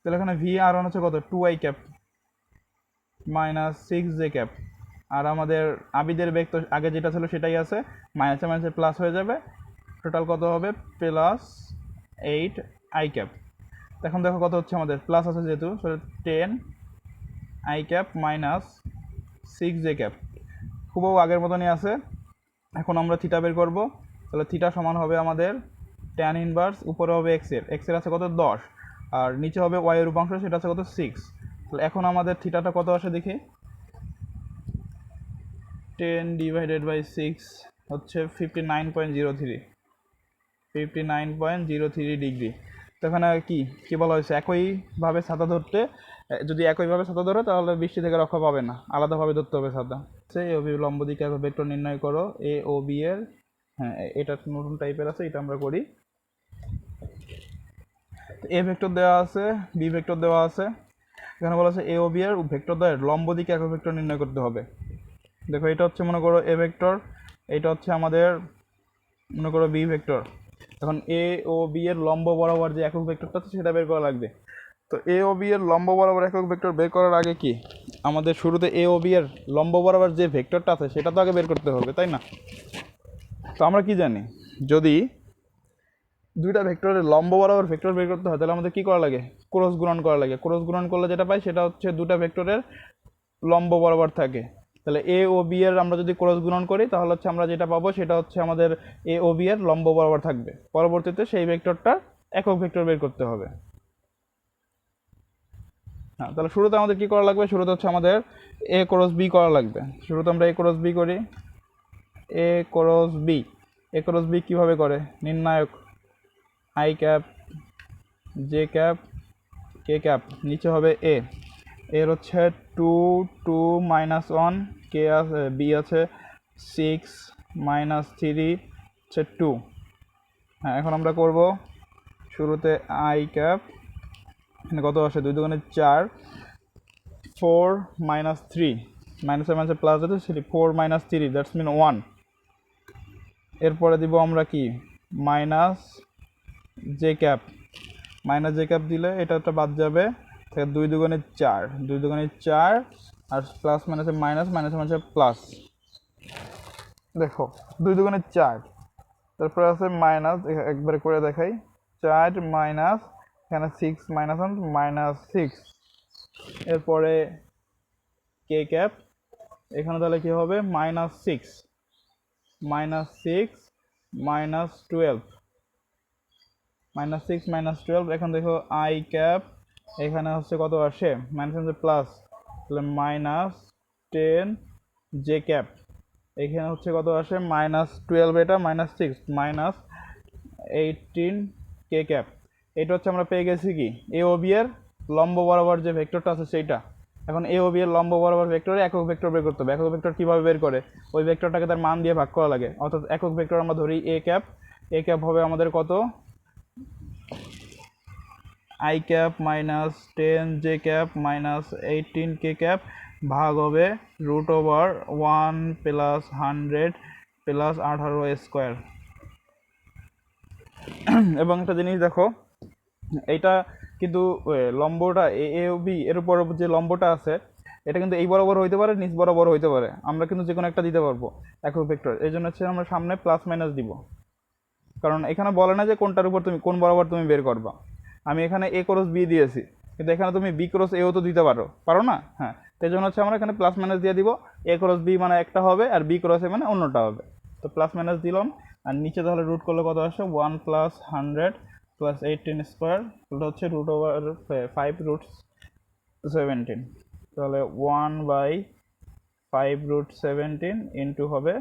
তাহলে এখানে VR1 হচ্ছে কত? 2i cap -6 J cap. আর আমাদের আবিদের বেগ তো আগে যেটা ছিল সেটাই আছে, মাইনাসে মাইনাসে প্লাস হয়ে যাবে, টোটাল কত হবে? +8 আই ক্যাপ। এখন দেখো কত হচ্ছে আমাদের, প্লাস আছে যেহেতু 10 আই ক্যাপ -6 জে ক্যাপ, খুবও আগের মতনই আছে। এখন আমরা থিটা বের করব, তাহলে থিটা সমান হবে আমাদের ট্যান ইনভার্স, উপরে হবে এক্সের আছে কত? 10, আর নিচে হবে ওয়াই এর উপাংশ, সেটা আছে কত? 6। তাহলে এখন আমাদের থিটাটা কত আসে দেখি, 10/6 হচ্ছে 59.03 ডিগ্রি। তো এখানে কি বলা হয়েছে, একইভাবে ছাতা ধরতে, যদি একইভাবে ছাতা ধরো তাহলে বৃষ্টি থেকে রক্ষা পাবে না, আলাদাভাবে ধরতে হবে ছাতা। এ ও বি লম্ব দিকে একক ভেক্টর নির্ণয় করো, এ ও বি এর, হ্যাঁ এটা নতুন টাইপের আছে, এটা আমরা করি। এ ভেক্টর দেওয়া আছে, বি ভেক্টর দেওয়া আছে, এখানে বলা আছে এ ও বি এর ভেক্টর দ্বয়ের লম্ব দিকে একক ভেক্টর নির্ণয় করতে হবে। দেখো এটা হচ্ছে মনে করো এ ভেক্টর, এটা হচ্ছে আমাদের মনে করো বি ভেক্টর। এখন এ ও বি এর লম্ব বরাবর যে একক ভেক্টরটা আছে সেটা বের করা লাগবে। তো এ ও বি এর লম্ব বরাবর একক ভেক্টর বের করার আগে কি আমাদের শুরুতে এ ও বি এর লম্ব বরাবর যে ভেক্টরটা আছে সেটা তো আগে বের করতে হবে, তাই না? তো আমরা কি জানি, যদি দুইটা ভেক্টরের লম্ব বরাবর ভেক্টর বের করতে হয় তাহলে আমাদের কি করা লাগে? ক্রস গুণন করা লাগে। ক্রস গুণন করলে যেটা পাই সেটা হচ্ছে দুটা ভেক্টরের লম্ব বরাবর থাকে। তাহলে এ ও বি এর আমরা যদি ক্রস গুণন করি তাহলে হচ্ছে আমরা যেটা পাবো সেটা হচ্ছে আমাদের এ ও বি এর লম্ব বরাবর থাকবে। পরবর্তীতে সেই ভেক্টরটা একক ভেক্টর বের করতে হবে। হ্যাঁ, তাহলে শুরুতে আমাদের কি করা লাগবে? শুরুতে হচ্ছে আমাদের এ ক্রস বি করা লাগবে। শুরুতে আমরা এ ক্রস বি করি। এ ক্রস বি, এ ক্রস বি কীভাবে করে? নির্ণায়ক I cap J cap K cap, নিচে হবে এ, এর হচ্ছে 2 2 -1, কে আছে, বি আছে 6 -3 হচ্ছে 2। হ্যাঁ, এখন আমরা করব শুরুতে আই ক্যাপ, এখানে কত আসে? 2 দুগুণে 4, 4 -3, মাইনাসের মাঝে প্লাস আছে, সেটি 4 -3, দ্যাটস মিন 1। এরপরে দিব আমরা কি? Minus J cap, minus J cap দিলে এটা একটা বাদ যাবে, 2 দুগুণে 4, 2 দুগুণে 4, আর প্লাস মাইনাসে মাইনাস, মাইনাসের মাঝে প্লাস। দেখো 2 দুগুণে 4, তারপরে আছে মাইনাস, একবারে করে দেখাই, 4 মাইনাস, এখানে 6 -1 -6, এরপরে কে ক্যাপ, এখানে তাহলে কি হবে? -6 -6 -12, -6 -12। এখন দেখো আই ক্যাপ, এখানে হচ্ছে কত আসে? মাইনাস প্লাস, তাহলে -10 জে ক্যাপ, এখানে হচ্ছে কত আসে? -12, এটা -6 -18 কে ক্যাপ। এটা হচ্ছে আমরা পেয়ে গেছি কি? এ ও বি এর লম্ব বরাবর যে ভেক্টরটা আছে সেইটা। এখন এ ও বি এর লম্ব বরাবর ভেক্টরে একক ভেক্টর বের করতে হবে। একক ভেক্টর কীভাবে বের করে? ওই ভেক্টরটাকে তার মান দিয়ে ভাগ করা লাগে। অর্থাৎ একক ভেক্টর আমরা ধরি এ ক্যাপ, এ ক্যাপ হবে আমাদের কত? I cap -10 J cap -18 K cap, ভাগ হবে √1 + 100 + 18 স্কোয়ার। এবং একটা জিনিস দেখো, এইটা কিন্তু লম্বটা এ ও বি এর উপর যে লম্বটা আছে এটা কিন্তু এই বরাবর হইতে পারে, নিচ বরাবর হইতে পারে। আমরা কিন্তু যে কোনো একটা দিতে পারবো একক ভেক্টর। এই জন্য হচ্ছে আমরা সামনে প্লাস মাইনাস দিব, কারণ এখানে বলে না যে কোনটার উপর তুমি কোন বরাবর তুমি বের করবা। আমি এখানে এ ক্রস বি দিয়েছি, কিন্তু এখানে তুমি বি ক্রস এও তো দিতে পারো, পারো না? হ্যাঁ, সেই জন্য হচ্ছে আমরা এখানে প্লাস মাইনাস দিয়ে দিব। এ ক্রস বি মানে একটা হবে, আর বি ক্রস এ মানে অন্যটা হবে। তো প্লাস মাইনাস দিলাম, আর নিচে তাহলে রুট করলে কত আসে? 1 + 100 + 18 স্কোয়ার, ওটা হচ্ছে √5 √17। তাহলে 1/5 √17 ইন্টু হবে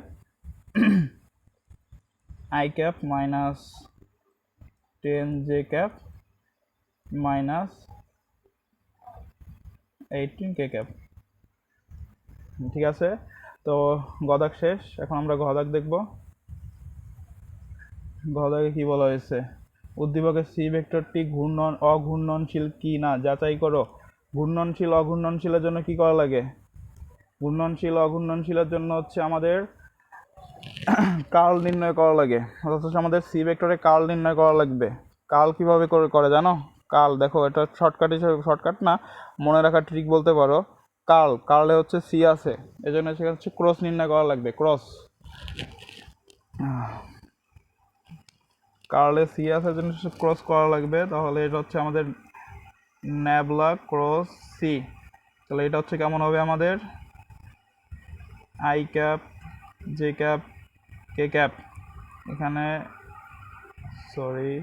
I cap -10 J cap -18 K cap. ঠিক আছে, তো গদাক শেষ। এখন আমরা ঘদাক দেখব। ঘদাকে কি বলা হয়েছে? উদ্দীপকের সি ভেক্টরটি অঘূর্ণনশীল কি না যাচাই করো। ঘূর্ণনশীল অঘূর্ণনশীলের জন্য কি করা লাগে? ঘূর্ণনশীল অঘূর্ণনশীলের জন্য হচ্ছে আমাদের কার্ল নির্ণয় করা লাগে, অথচ আমাদের সি ভেক্টরে কার্ল নির্ণয় করা লাগবে। কার্ল কিভাবে করে জানো? কার্ল দেখো, এটা শর্টকাট হিসেবে, শর্টকাট না, মনে রাখা ট্রিক বলতে পারো। কার্লে হচ্ছে সি আছে, এই জন্য সেখানে হচ্ছে ক্রস নির্ণয় করা লাগবে। কার্লে সি আছে, এই জন্য ক্রস করা লাগবে। তাহলে এটা হচ্ছে আমাদের ন্যাবলা ক্রস সি। তাহলে এটা হচ্ছে কেমন হবে? আমাদের I cap J cap K cap, এখানে sorry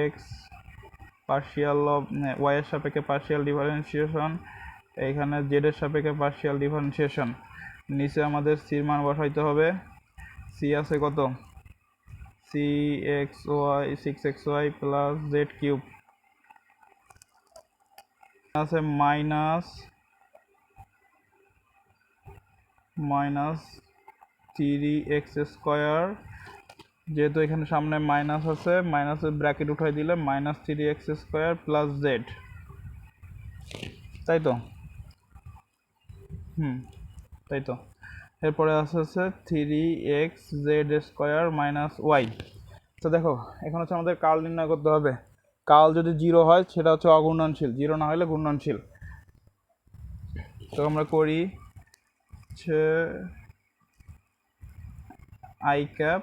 X partial of Y এর সাপেক্ষে পার্শিয়াল ডিফারেন্সিয়েশন, এইখানে জেড এর সাপেক্ষে পার্শিয়াল ডিফারেন্সিয়েশন। নিচে আমাদের সির মান বসাইতে হবে। সি আছে কত? C x Y 6xy + z³ আছে -3x²। যেহেতু এখানে সামনে মাইনাস আছে, মাইনাসের ব্র্যাকেট উঠাই দিলে -3x² + z, তাই তো? তাই তো। এরপরে আছে 3x z² - y। তো দেখো, এখন হচ্ছে আমাদের কার্ল নির্ণয় করতে হবে। কাল যদি 0 হয় সেটা হচ্ছে অঘূর্ণনশীল, 0 না হলে ঘূর্ণনশীল। তো আমরা করি হচ্ছে আই ক্যাপ,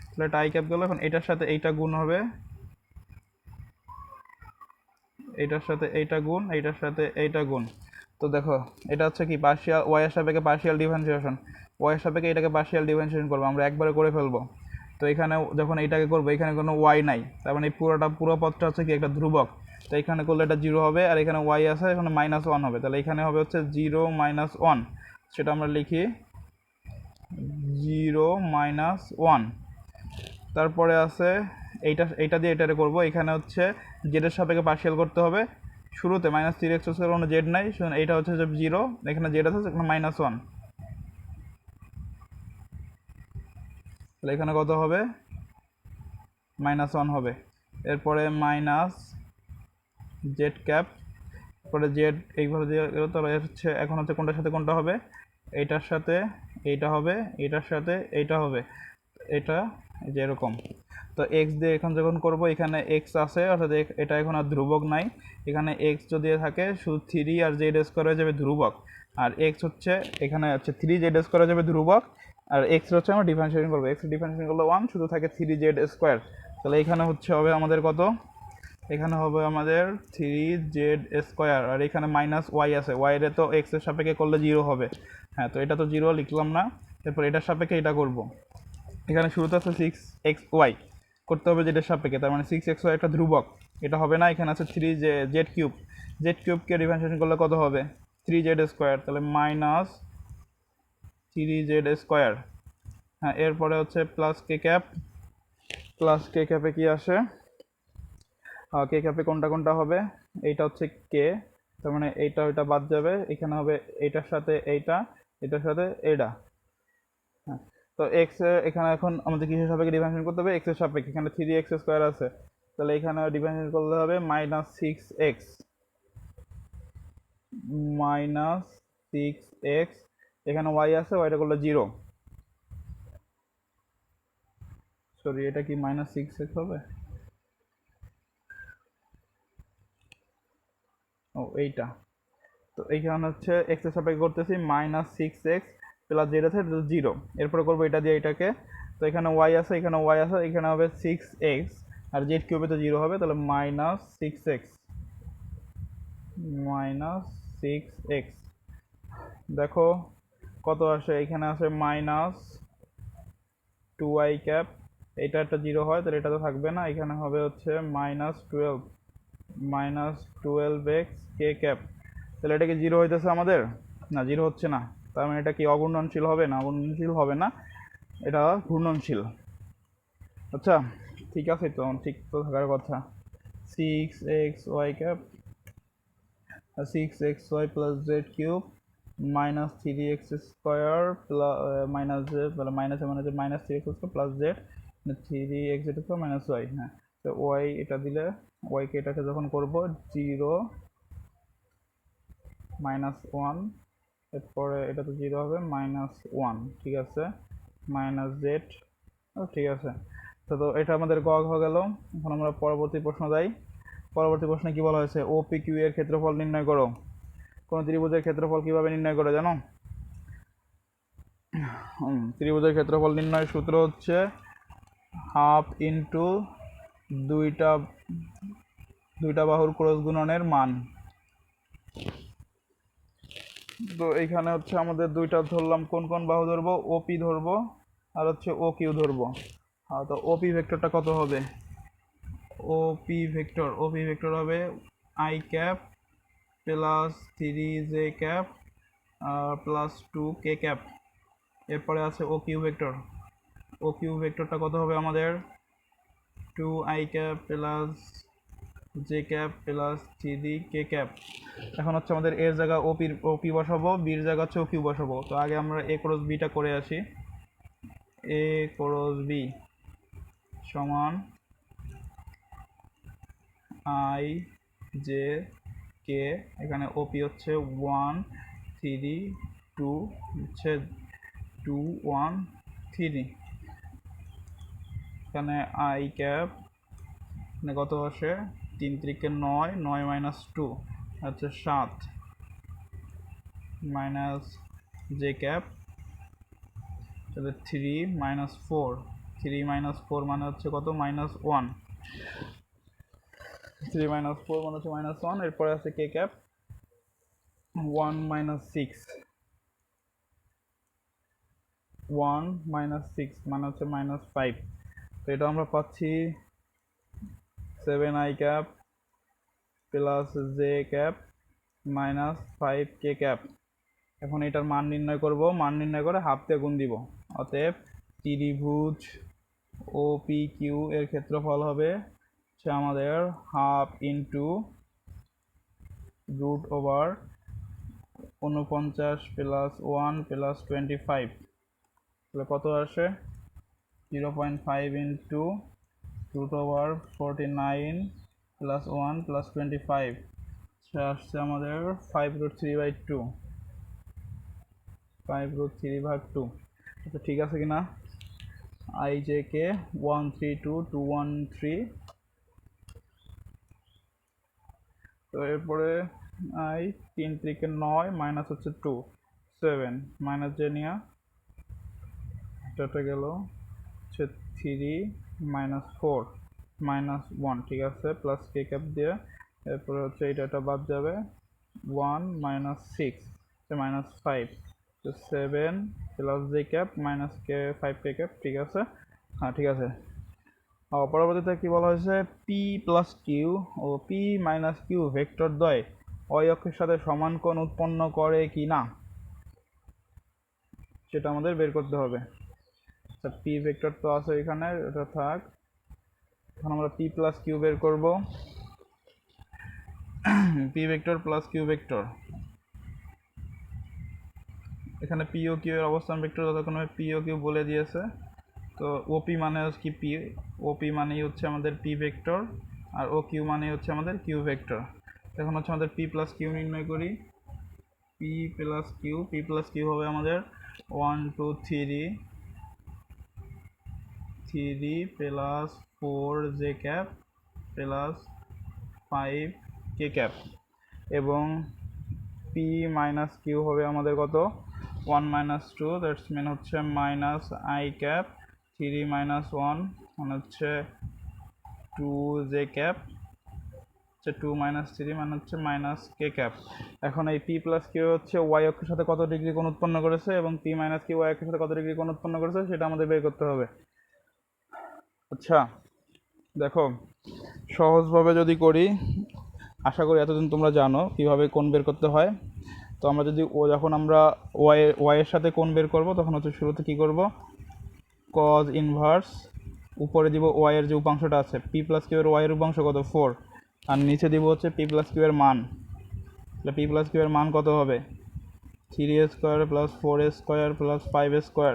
তাহলে এটা আই ক্যাপ গেল। এখন এটার সাথে এইটা গুণ হবে, এইটার সাথে এইটা গুণ, এইটার সাথে এইটা গুণ। তো দেখো এটা হচ্ছে কি পার্শিয়াল, ওয়াই এর সাপেক্ষে পার্শিয়াল ডিফারেন্সিয়েশন, ওয়াই এর সাপেক্ষে এটাকে পার্শিয়াল ডিফারেন্সিয়েশন করবো, আমরা একবারে করে ফেলবো। তো এখানে যখন এটাকে করবো এখানে কোনো ওয়াই নাই, তার মানে এই পুরো পথটা হচ্ছে কি একটা ধ্রুবক। তো এখানে করলে এটা 0 হবে, আর এখানে ওয়াই আছে, এখানে -1 হবে, তাহলে এখানে হবে হচ্ছে 0 - 1, সেটা আমরা লিখি 0 - 1। তারপরে আছে এইটা দিয়ে এটারে করবো, এখানে হচ্ছে জেডের সাপেক্ষে পার্শিয়াল করতে হবে। শুরুতে -3x² কোনো জেড নাই, এইটা হচ্ছে যে 0, এখানে জেড আছে, এখানে -1, তাহলে এখানে কত হবে -1 হবে। এরপরে মাইনাস জেড ক্যাপ, পরে জেড এইভাবে দিয়ে গেল, তাহলে হচ্ছে এখন হচ্ছে কোনটার সাথে কোনটা হবে, এইটার সাথে এইটা হবে, এটার সাথে এইটা হবে, এটা যে এরকম। তো এক্স দিয়ে এখন যখন করব, এখানে এক্স আছে, অর্থাৎ এটা এখন আর ধ্রুবক নাই, এখানে এক্স যদি থাকে শুধু 3 আর জেড স্কোয়ার হয়ে যাবে ধ্রুবক, আর এক্স হচ্ছে এখানে হচ্ছে 3 জেড স্কোয়ার হয়ে যাবে ধ্রুবক, আর এক্স হচ্ছে আমরা ডিফারেন্সিয়েশন করবো, এক্স ডিফারেন্সিয়েশন করলে 1, শুধু থাকে 3 জেড স্কোয়ার। তাহলে এখানে হচ্ছে হবে আমাদের কত, এখানে হবে আমাদের 3 জেড স্কোয়ার, আর এখানে -y আছে, y এর তো এক্স এর সাপেক্ষে করলে 0 হবে। হ্যাঁ, তো এটা তো 0 লিখলাম না। এরপর এটার সাপেক্ষে এটা করব, এখানে শুরুতে আছে 6xy করতে হবে যেটার সাপেক্ষে, তার মানে 6xy একটা ধ্রুবক, এটা হবে না। এখানে আছে 3 জেড কিউব, জেড কিউবকে ডিফারেন্সিয়েশন করলে কত হবে 3 জেড স্কোয়ার, তাহলে -3 জেড স্কোয়ার। হ্যাঁ, এরপরে হচ্ছে প্লাস কে ক্যাপ, প্লাস কে ক্যাপে কি আসে, কে ক্যাপে কোনটা কোনটা হবে, এইটা হচ্ছে কে, তার মানে এইটা ওইটা বাদ যাবে, এখানে হবে এইটার সাথে এইটা, এটার সাথে এইটা। হ্যাঁ, তো এক্স এখানে এখন আমাদের কিসের সাপেক্ষে ডিফারেন্সিয়েট করতে হবে, এক্স এর সাপেক্ষে, এখানে 3x² আছে, তাহলে এখানে ডিফারেন্সিয়েট করলে হবে -6x, -6x, এখানে y আছে, ওয়াইটা করলে 0, সরি এটা কি -6x হবে, ও এইটা। তো এইখানে হচ্ছে এক্স এর সাপেক্ষে করতেছি -6x প্লাস জেড আছে 0, এরপরে করবো এটা দিয়ে এটাকে। তো এখানে ওয়াই আছে, এখানে ওয়াই আছে, এখানে হবে 6x, আর জেড কিউবে তো 0 হবে, তাহলে -6x, -6x। দেখো কত আসে, এখানে আছে -2y ক্যাপ, এটা একটা 0 হয়, তাহলে এটা তো থাকবে না, এখানে হবে হচ্ছে -12, -12x কে ক্যাপ। তাহলে এটা কি 0 হইতেছে আমাদের, না 0 হচ্ছে না, তার মানে এটা কি অঘূর্ণনশীল হবে না, অঘূর্ণনশীল হবে না, এটা ঘূর্ণনশীল। আচ্ছা ঠিক আছে, তো ঠিক তো থাকার কথা। 6xy cap, 6xy plus Z cube -3x² plus minus Z, তাহলে মাইনাসে মানে যে -3x² plus Z 3x² minus Y. হ্যাঁ, তো ওয়াই এটা দিলে, ওয়াইকে এটাকে যখন করব 0 -1, এরপরে এটা তো 0 হবে -1, ঠিক আছে, মাইনাস জেড, ঠিক আছে। তো এটা আমাদের গ হয়ে গেল। এখন আমরা পরবর্তী প্রশ্ন যাই। পরবর্তী প্রশ্নে কি বলা হয়েছে, ও পি কিউ এর ক্ষেত্রফল নির্ণয় করো। কোন ত্রিভুজের ক্ষেত্রফল কিভাবে নির্ণয় করে জানো, ত্রিভুজের ক্ষেত্রফল নির্ণয়ের সূত্র হচ্ছে হাফ ইন্টু দুইটা বাহুর ক্রস গুণনের মান। তো এইখানে হচ্ছে আমাদের দুইটা ধরলাম, কোন কোন বাহু ধরবো, ওপি ধরবো আর হচ্ছে ও কিউ ধরবো। হ্যাঁ, তো ওপি ভেক্টরটা কত হবে, ওপি ভেক্টর হবে I cap plus 3 J cap plus 2 K cap. এরপরে আছে ও কিউ ভেক্টরটা কত হবে আমাদের 2i cap plus J cap plus 3 কে ক্যাপ। এখন হচ্ছে আমাদের এর জায়গা ওপি বসাবো, বির জায়গা হচ্ছে ও কিউ বসাবো। তো আগে আমরা এ ক্রস বিটা করে আসি, এ ক্রস বি সমান আই জে কে, এখানে ওপি হচ্ছে 1 3 2, হচ্ছে 2 1 3, এখানে আই ক্যাপ মানে কত আসে 3 3 9, 9 মাইনাস 2 হচ্ছে 7 মাইনাস জে ক্যাপ তাহলে 3 মাইনাস 4, 3 মাইনাস 4 মানে হচ্ছে কত মাইনাস 1, 3 মাইনাস 4 মানে হচ্ছে মাইনাস 1। এরপরে আছে কে ক্যাপ 1 মাইনাস 6, 1 মাইনাস 6 মানে হচ্ছে মাইনাস 5। তো এটা আমরা পাচ্ছি 7 I cap plus J cap minus 5 K cap. এখন এটার মান নির্ণয় করব, মান নির্ণয় করে হাফ দিয়ে গুণ দিব। অতএব ত্রিভুজ ও পি কিউ এর ক্ষেত্রফল হবে সে আমাদের half into root over 49 plus 1 plus 25, তাহলে কত আসে 0.5 into root over 49 plus 1 plus 25, সে আসছে আমাদের 5√3/2, 5√3/2। আচ্ছা ঠিক আছে কিনা, আই জে কে 132213। তো এরপরে আই 3 3 9 মাইনাস হচ্ছে 2 7 মাইনাস জে নিয়ে এটা গেল হচ্ছে 3 মাইনাস 4 মাইনাস 1, ঠিক আছে, প্লাস কে ক্যাপ দিয়ে এরপরে হচ্ছে এটা বাদ যাবে 1 মাইনাস 6 মাইনাস 5, তো 7 plus J cap minus K 5 K cap, ঠিক আছে। হ্যাঁ ঠিক আছে। পরবর্তীতে কি বলা হয়েছে, পি প্লাস কিউ ও পি মাইনাস কিউ ভেক্টর দ্বয় ওয়াই অক্ষের সাথে সমান কোণ উৎপন্ন করে কি না সেটা আমাদের বের করতে হবে। আচ্ছা পি ভেক্টর তো আছে এখানে, এটা থাক। এখন আমরা পি প্লাস কিউ বের করব। P vector plus q vector, এখানে পি ও কিউ এর অবস্থান ভেক্টর যতক্ষণ পি ও কিউ বলে দিয়েছে। তো ওপি মানে হচ্ছে কি পি, ওপি মানেই হচ্ছে আমাদের পি ভেক্টর, আর ও কিউ মানে হচ্ছে আমাদের কিউ ভেক্টর। এখন হচ্ছে আমাদের পি প্লাস কিউ নির্ণয় করি। পি প্লাস কিউ হবে আমাদের 1 2 3 3 plus 4 J cap plus 5 K cap, এবং পি মাইনাস কিউ হবে আমাদের কত 1 মাইনাস 2, দ্যাটস মিন হচ্ছে মাইনাস আই ক্যাপ 3 মাইনাস 1 মানে হচ্ছে 2 জে ক্যাপ, 2 মাইনাস 3 মানে হচ্ছে মাইনাস কে ক্যাপ। এখন এই পি প্লাস কিউ হচ্ছে ওয়াই অক্ষের সাথে কত ডিগ্রি কোণ উৎপন্ন করেছে এবং পি মাইনাস কিউ ওয়াই অক্ষের সাথে কত ডিগ্রি কোণ উৎপন্ন করেছে সেটা আমাদের বের করতে হবে। আচ্ছা দেখো, সহজভাবে যদি করি, আশা করি এতদিন তোমরা জানো কিভাবে কোণ বের করতে হয়। তো আমরা যদি যখন আমরা ওয়াই এর সাথে কোণ বের করব তখন হচ্ছে শুরুতে কি করব, কজ ইনভার্স উপরে দিব ওয়াই এর যে উপাংশটা আছে, পি প্লাস কিউ এর ওয়াই এর উপাংশ কত 4, আর নিচে দিব হচ্ছে পি প্লাস কিউ এর মান। তাহলে পি প্লাস কিউ এর মান কত হবে 3a square plus 4a square plus 5a square.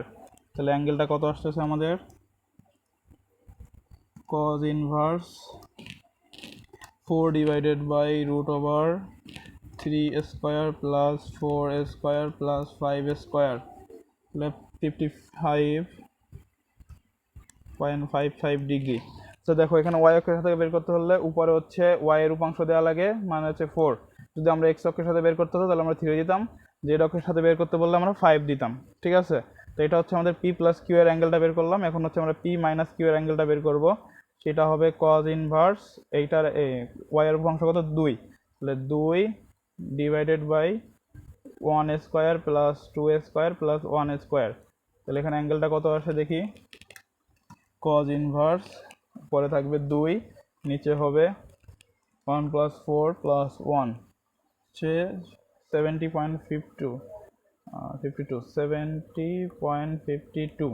তাহলে অ্যাঙ্গেলটা কত আসতেছে আমাদের cos inverse 4 divided by root over 3a square plus 4a square plus 5a square, তাহলে 55.55 ডিগ্রি। তো দেখো এখানে ওয়াই অক্ষের সাথে বের করতে হলে উপরে হচ্ছে ওয়াই এর উপাংশ দেওয়া লাগে, মানে হচ্ছে 4। যদি আমরা এক্স অক্ষের সাথে বের করতে হতো তাহলে আমরা 3 দিতাম, জেড অক্ষের সাথে বের করতে বললে আমরা 5 দিতাম, ঠিক আছে। তো এটা হচ্ছে আমাদের পি প্লাস কিউ এর অ্যাঙ্গেলটা বের করলাম। এখন হচ্ছে আমরা পি মাইনাস কিউ এর অ্যাঙ্গেলটা বের করব, সেটা হবে কজ ইনভার্স এইটার ওয়াই এর উপাংশ কত 2, তাহলে 2 divided by 1 square plus 2 square plus 1 square. তাহলে এখানে অ্যাঙ্গেলটা কত আসে দেখি, কজ ইনভার্স পরে থাকবে 2, নিচে হবে 1 প্লাস 4 প্লাস 1 হচ্ছে 70.52,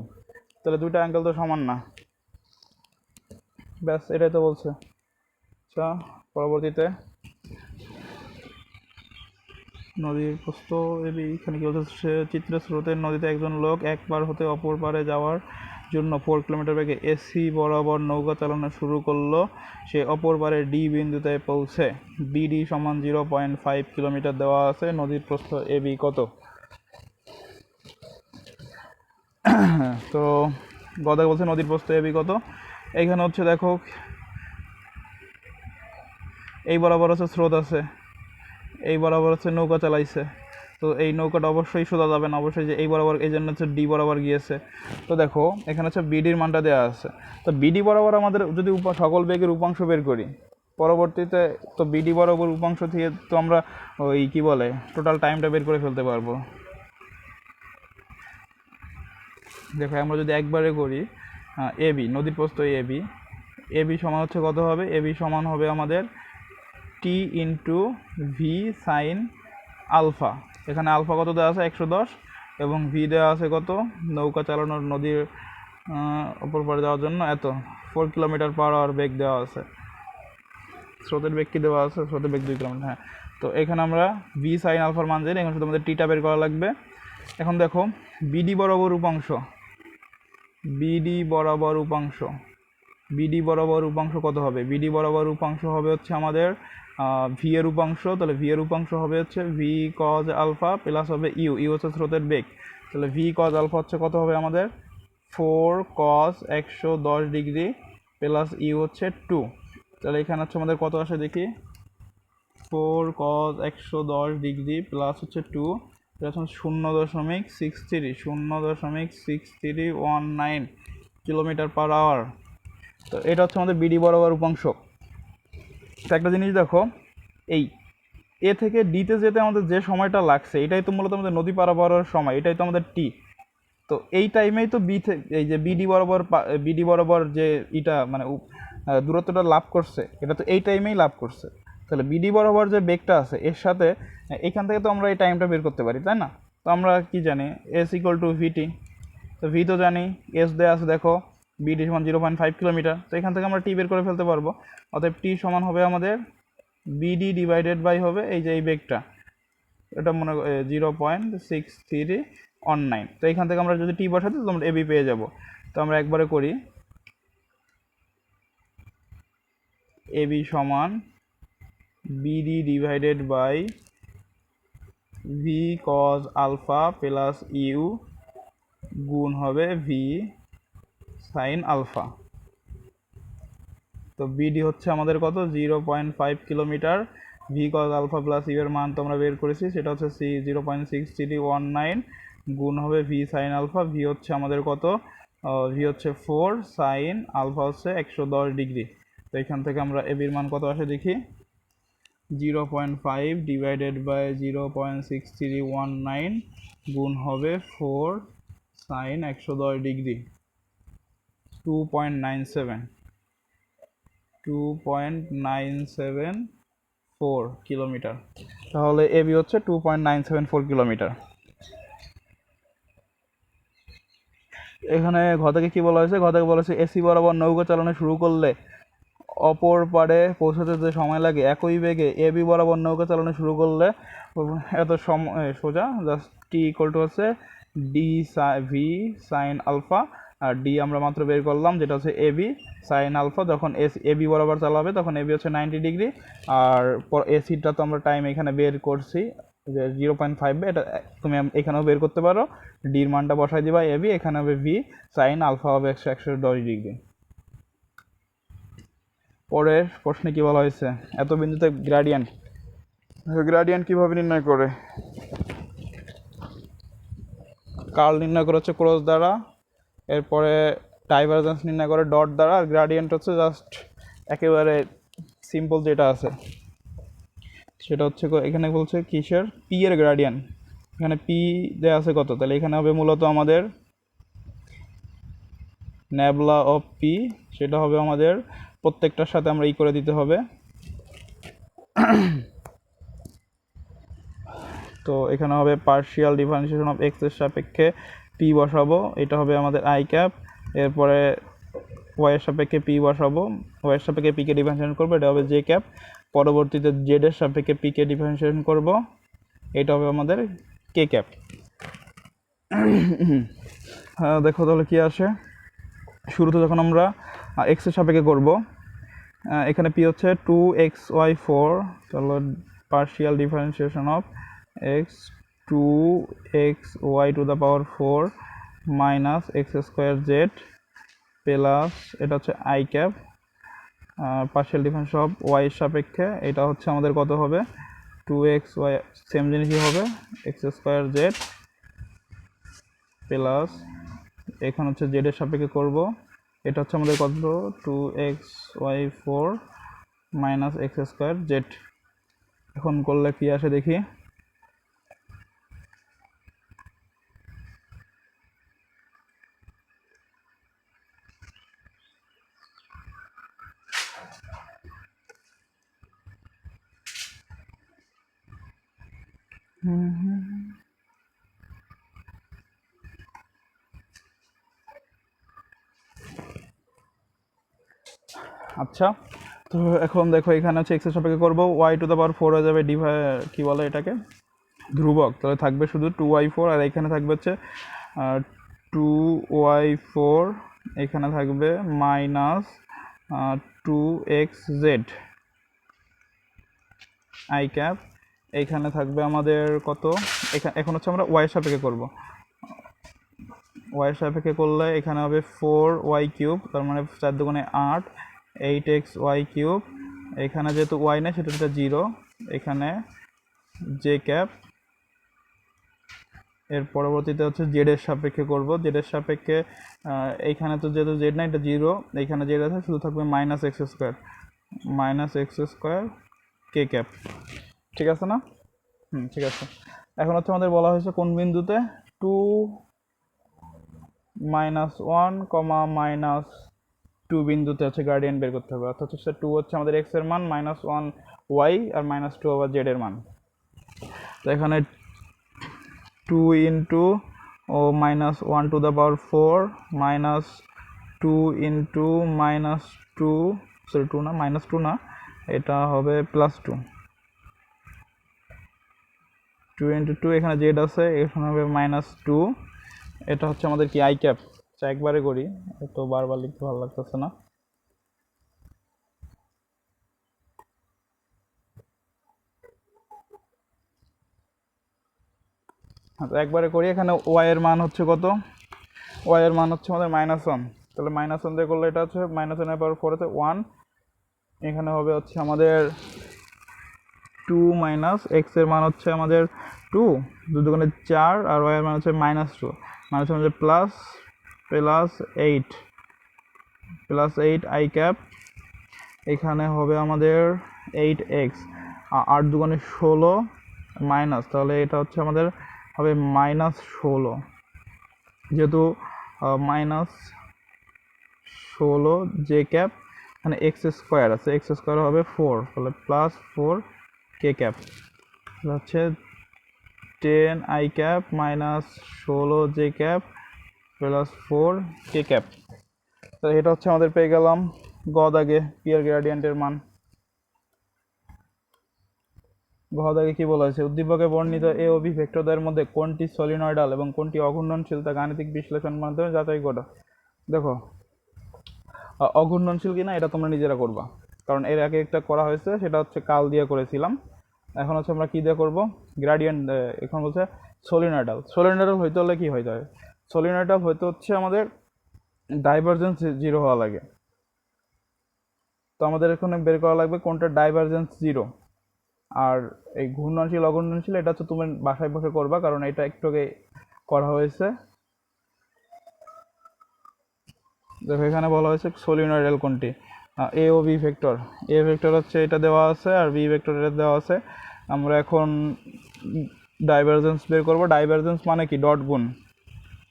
তাহলে দুইটা অ্যাঙ্গেল তো সমান না, ব্যাস এটাই তো বলছে। আচ্ছা পরবর্তীতে নদীর প্রস্থ এখানে কি বলছে, চিত্র স্রোতের নদীতে একজন লোক এক পার হতে অপর পারে যাওয়ার জন্য 4 কিলোমিটার বেগে এসি বরাবর নৌকা চালানো শুরু করলো। সে অপর পারে ডি বিন্দুতে পৌঁছে বিডি সমান 0.5 কিলোমিটার দেওয়া আছে। নদীর প্রস্থ এবি কত? তো গদা বলছে নদীর প্রস্থ এবি কত। এইখানে হচ্ছে দেখো এই বরাবর হচ্ছে স্রোত আছে, এই বরাবর হচ্ছে নৌকা চালাইছে। তো এই নৌকাটা অবশ্যই সোজা যাবে না, অবশ্যই যে এই বরাবর, এই জন্য হচ্ছে ডি বরাবর গিয়েছে। তো দেখো এখানে হচ্ছে বিডির মানটা দেওয়া আছে। তো বিডি বরাবর আমাদের যদি সকল বেগের উপাংশ বের করি পরবর্তীতে, তো বিডি বরাবর উপাংশ থেকে তো আমরা ওই কি বলে টোটাল টাইমটা বের করে ফেলতে পারবো। দেখো আমরা যদি একবারে করি এবি, নদীর প্রস্থ এবি, এবি সমান হচ্ছে কত হবে, এবি সমান হবে আমাদের টি ইন্টু ভি সাইন আলফা। এখানে আলফা কত দেওয়া আছে 110, এবং ভি দেওয়া আছে কত, নৌকা চালানোর নদীর অপর পারে যাওয়ার জন্য এত 4 কিলোমিটার পার আওয়ার বেগ দেওয়া আছে। স্রোতের বেগ কি দেওয়া আছে, স্রোতের বেগ 2 কিলোমিটার। হ্যাঁ, তো এখানে আমরা ভি সাইন আলফার মান জানি, এখন শুধু আমাদের টিটা বের করা লাগবে। এখন দেখো বিডি বরাবর উপাংশ, বিডি বরাবর উপাংশ, বিডি বরাবর উপাংশ কত হবে, বিডি বরাবর উপাংশ হবে হচ্ছে আমাদের ভি এর উপাংশ। তাহলে ভি এর উপাংশ হবে হচ্ছে ভি কজ আলফা প্লাস হবে ইউ, ইউ হচ্ছে স্রোতের বেগ। তাহলে ভি কজ আলফা হচ্ছে কত হবে আমাদের 4 কজ 110 ডিগ্রি প্লাস ইউ হচ্ছে 2। তাহলে এখানে হচ্ছে আমাদের কত আসে দেখি, 4 কজ 110 ডিগ্রি প্লাস হচ্ছে 2, এখন 0.63, 0.6319 কিলোমিটার পার আওয়ার। তো এটা হচ্ছে আমাদের বিডি বরাবর উপাংশ। তো একটা জিনিস দেখো, এই এ থেকে ডিতে যেতে আমাদের যে সময়টা লাগছে এটাই তো মূলত আমাদের নদী পারাপারের সময়, এটাই তো আমাদের টি। তো এই টাইমেই তো এই যে বিডি বরাবর যে ইটা মানে দূরত্বটা লাভ করছে, এটা তো এই টাইমেই লাভ করছে। তাহলে বিডি বরাবর যে বেগটা আছে এর সাথে এখান থেকে তো আমরা এই টাইমটা বের করতে পারি, তাই না? তো আমরা কি জানি, এস ইকুয়াল টু ভিটি। তো ভি তো জানি, এস দেওয়া আছে দেখো, বিডি সমান 0.5 কিলোমিটার। তো এখান থেকে আমরা টি বের করে ফেলতে পারবো। অতএব টি সমান হবে আমাদের বিডি ডিভাইডেড বাই হবে এই যে এই বেগটা, এটা মনে 0.6319। তো এখান থেকে আমরা যদি টি বসাতে তো আমরা এবি পেয়ে যাব। তো আমরা একবারে করি, এবি সমান BD divided by v cos alpha plus u গুণ হবে ভি সাইন আলফা। তো বিডি হচ্ছে আমাদের কত 0.5 kilometre, v cos alpha plus u এর মান তো আমরা বের করেছি, সেটা হচ্ছে 0.6319 গুণ হবে ভি সাইন আলফা। ভি হচ্ছে আমাদের কত, ভি হচ্ছে 4, সাইন আলফা হচ্ছে 110 ডিগ্রি। তো এখান থেকে আমরা এবির মান কত আসে দেখি, 0.5 ডিভাইডেড বাই 0.6319 গুণ হবে 4 সাইন 110 ডিগ্রি, 2.974 কিলোমিটার। তাহলে এবি হচ্ছে 2.974 কিলোমিটার। এখানে ঘ থেকে কি বলা হয়েছে, ঘ থেকে বলা হয়েছে এসি বরাবর নৌকা চালানো শুরু করলে অপর পারে পৌঁছাতে যে সময় লাগে একই বেগে এবি বরাবর নৌকা চালানো শুরু করলে এত সময় সোজা, জাস্ট টি ইকুয়াল টু হচ্ছে ডি ভি সাইন আলফা, আর ডি আমরা মাত্র বের করলাম যেটা হচ্ছে এবি সাইন আলফা। যখন এবি বরাবর চালাবে তখন এবি হচ্ছে 90 ডিগ্রি, আর এসিটা তো আমরা টাইম এখানে বের করছি যে 0.5, এটা তুমি এখানেও বের করতে পারো। ডির মানটা বসাই দিবা এবি, এখানে হবে ভি সাইন আলফা হবে 110 ডিগ্রি। পরের প্রশ্নে কি বলা হয়েছে, এত বিন্দুতে গ্রেডিয়েন্ট, গ্রেডিয়েন্ট কিভাবে নির্ণয় করে, কার্ল নির্ণয় করে হচ্ছে ক্রস দ্বারা, এরপরে ডাইভারজেন্স নির্ণয় করে ডট দ্বারা, আর গ্রেডিয়েন্ট হচ্ছে জাস্ট একেবারে সিম্পল যেটা আছে সেটা হচ্ছে এখানে বলছে কিসের, পি এর গ্রেডিয়েন্ট। এখানে পি দেওয়া আছে কত, তাহলে এখানে হবে মূলত আমাদের ন্যাবলা অফ পি, সেটা হবে আমাদের প্রত্যেকটার সাথে আমরা ই করে দিতে হবে। তো এখানে হবে পার্শিয়াল ডিফারেন্সিয়েশন অফ এক্স এর সাপেক্ষে পি বসাবো, এটা হবে আমাদের আই ক্যাপ। এরপরে ওয়াই এর সাপেক্ষে পি বসাবো, ওয়াই এর সাপেক্ষে পিকে ডিফারেন্সিয়েশন করবো, এটা হবে জে ক্যাপ। পরবর্তীতে জেড এর সাপেক্ষে পিকে ডিফারেন্সিয়েশন করব, এটা হবে আমাদের কে ক্যাপ। দেখো তাহলে কি আসে, শুরুতে যখন আমরা এক্স এর সাপেক্ষে করব, এখানে পি হচ্ছে 2xy4, তাহলে partial differentiation of x 2xy to the power 4 minus x square z plus এটা হচ্ছে i cap partial difference of Y এর সাপেক্ষে, এটা হচ্ছে আমাদের কত হবে, 2x ওয়াই সেম জিনিসই হবে এক্স স্কোয়ার জেড প্লাস, এখানে হচ্ছে জেড এর সাপেক্ষে করব, এটা হচ্ছে আমাদের কত, 2xy4 minus x square Z. এখন করলে কি আসে দেখি। আচ্ছা, তো এখন দেখো এখানে হচ্ছে এক্স এর সাপেক্ষে করবো, ওয়াই টু দ্য পাওয়ার 4 হয়ে যাবে কি বলে এটাকে, ধ্রুবক, তাহলে থাকবে শুধু 2y4, আর এখানে থাকবে হচ্ছে 2y4, এখানে থাকবে মাইনাস 2xz আই ক্যাপ, এইখানে থাকবে আমাদের কত, এখন হচ্ছে আমরা ওয়াই এর সাপেক্ষে করবো, ওয়াই এর সাপেক্ষে করলে এখানে হবে 4y3, তার মানে 4 দুগুণে 8, 8xy3, এখানে যেহেতু ওয়াই নেই সেটা 0, এখানে জে ক্যাপ, এর পরবর্তীতে হচ্ছে জেড এর সাপেক্ষে করব, জেড এর সাপেক্ষে এইখানে তো যেহেতু জেড না এটা 0, এইখানে জেড আছে, শুধু থাকবে মাইনাস এক্স স্কোয়ার কে ক্যাপ। ঠিক আছে না? ঠিক আছে। এখন হচ্ছে আমাদের বলা হয়েছে কোন বিন্দুতে, 2 -1, -2 বিন্দুতে হচ্ছে গ্রেডিয়েন্ট বের করতে হবে, অর্থাৎ হচ্ছে 2 হচ্ছে আমাদের এক্স এর মান, -1 ওয়াই, আর -2 আবার জেড এর মান। তো এখানে 2 into -1 two the power 4 -2 into -2, sorry 2 না, -2 না, এটা হবে +2, 2 ইন্টু 2, এখানে জেড আছে, এখানে হবে -2, এটা হচ্ছে আমাদের কি আই ক্যাপ। আচ্ছা একবারে করি, তো বারবার লিখতে ভালো লাগতেছে না। আচ্ছা একবারে করি, এখানে ওয়াই এর মান হচ্ছে কত, ওয়াই এর মান হচ্ছে আমাদের -1, তাহলে -1 দিয়ে করলে এটা হচ্ছে -1 এর পাওয়ার 4 হচ্ছে 1, এখানে হবে হচ্ছে আমাদের 2 মাইনাস এক্স এর মান হচ্ছে আমাদের 2, 2 দুগুণে 4, আর ওয়াই এর মান হচ্ছে -2, মানে হচ্ছে আমাদের +8 আই ক্যাপ, এখানে হবে আমাদের 8x, 8 দুগুণে 16 মাইনাস, তাহলে এটা হচ্ছে আমাদের হবে -16, যেহেতু -16 জে ক্যাপ, মানে এক্স স্কোয়ার আছে, এক্স স্কোয়ার হবে 4, তাহলে +4 কে ক্যাপ, হচ্ছে 10 I cap -16 J cap +4 K cap. তো এটা হচ্ছে আমাদের পেয়ে গেলাম গ দাগে পিয়ার গ্রেডিয়েন্টের মান। গ দাগে কি বলা হয়েছে, উদ্দীপকে বর্ণিত এ ও বি ভেক্টরদের মধ্যে কোনটি সলিনয়েডাল এবং কোনটি অঘূর্ণনশীল তা গাণিতিক বিশ্লেষণ মাধ্যমে যাচাই করো। দেখো অঘূর্ণনশীল কিনা এটা তোমরা নিজেরা করবা, কারণ এর আগে একটা করা হয়েছে, সেটা হচ্ছে কাল দিয়ে করেছিলাম। এখন হচ্ছে আমরা কি দিয়ে করব, গ্রেডিয়েন্ট, এখন বলছে সলিনয়েডাল। সলিনয়েডাল হইতে হলে কি হইতে হয়, সলিনয়েডাল হইতে হচ্ছে আমাদের ডাইভারজেন্স 0 হওয়া লাগে। তো আমাদের এখানে বের করা লাগবে কোনটা ডাইভারজেন্স 0, আর এই ঘূর্ণনশীল অঘূর্ণনশীল এটা হচ্ছে তুমি বাসায় বসে করবা, কারণ এটা একটু আগে করা হয়েছে। দেখো এখানে বলা হয়েছে সলিনয়েডাল কোনটি, এ ও বি ভেক্টর, এ ভেক্টর হচ্ছে এটা দেওয়া আছে, আর বি ভেক্টর এটা দেওয়া আছে। আমরা এখন ডাইভারজেন্স বের করব। ডাইভারজেন্স মানে কি, ডট গুণ,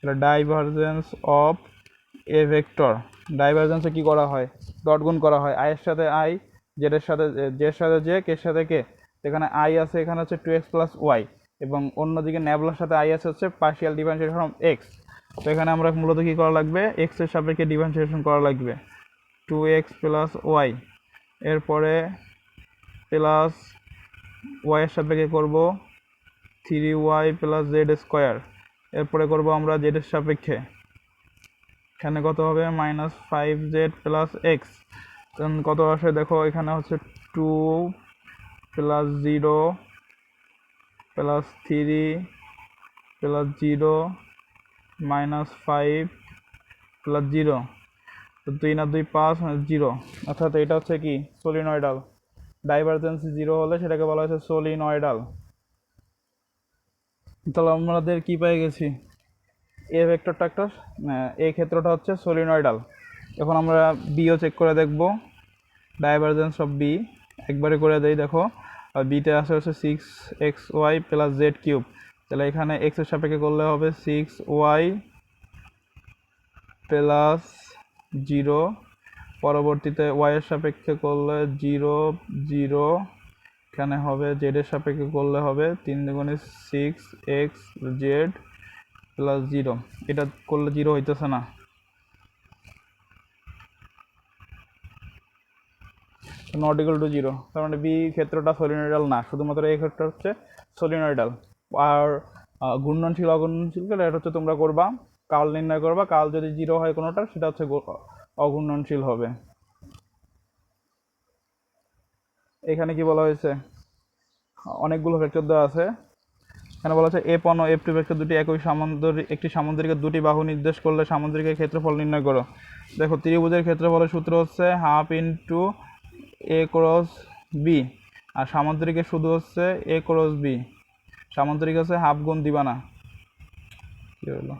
এটা ডাইভারজেন্স অফ এ ভেক্টর। ডাইভারজেন্সে কি করা হয়, ডট গুণ করা হয়, আই এর সাথে আই, জেড এর সাথে জেড সাথে জে, কে এর সাথে কে, এখানে আই আছে, এখানে হচ্ছে 2x + ওয়াই, এবং অন্যদিকে ন্যাবলার সাথে আই আছে হচ্ছে পার্শিয়াল ডিফারেন্সিয়েশন অফ এক্স। তো এখানে আমরা মূলত কি করা লাগবে, এক্স এর সাপেক্ষে ডিফারেন্সিয়েশন করা লাগবে, 2x + ওয়াই, এরপরে প্লাস ওয়াই এর সাপেক্ষে করব 3y + জেড স্কোয়ার, এরপরে করব আমরা জেড এর সাপেক্ষে, এখানে কত হবে -5z + x, তখন কত আসে দেখো, এখানে হচ্ছে 2 + 0 + 3 + 0 -5 + 0, তো 2 না 2 5 0, অর্থাৎ এটা হচ্ছে কি সলিনয়েডাল। ডাইভারজেন্স 0 হলে সেটাকে বলা হয়েছে সলিনয়েডাল। তাহলে আমাদের কি পেয়ে গেছি, এ ভেক্টরটা একটা, এই ক্ষেত্রটা হচ্ছে সলিনয়েডাল। এখন আমরা বিও চেক করে দেখব, ডাইভারজেন্স অফ বি একবারে করে দেই। দেখো বিতে আসে হচ্ছে 6xy প্লাস জেড কিউব, তাহলে এখানে এক্স এর সাপেক্ষে করলে হবে 6y প্লাস 0, পরবর্তীতে ওয়াই এর সাপেক্ষে করলে 0 0, এখানে হবে জেড এর সাপেক্ষে করলে হবে 3 দুগুণে 6x জেড প্লাস 0, এটা করলে 0 হইতেছে না, নট ইকুয়াল টু 0, তার মানে বি ক্ষেত্রটা সলিনয়েডাল না, শুধুমাত্র এই ক্ষেত্রটা হচ্ছে সলিনয়েডাল। আর ঘূর্ণনশীল অঘূর্ণনশীল এটা হচ্ছে তোমরা করবা, কাল নির্ণয় করবা, কাল যদি 0 হয় কোনোটার সেটা হচ্ছে অঘূর্ণনশীল হবে। এখানে কি বলা হয়েছে, অনেকগুলো ভেক্টর দেওয়া আছে। এখানে বলা হচ্ছে F1 ও F2 ভেক্টর দুটি একই একটি সামুদ্রিকের দুটি বাহু নির্দেশ করলে সামুদ্রিকের ক্ষেত্রফল নির্ণয় করো। দেখো ত্রিভুজের ক্ষেত্রফলের সূত্র হচ্ছে হাফ ইন্টু এ ক্রস বি, আর সামুদ্রিকের শুধু হচ্ছে এ ক্রস বি। সামুদ্রিক হচ্ছে হাফ গুণ দিবা না, কি হলো,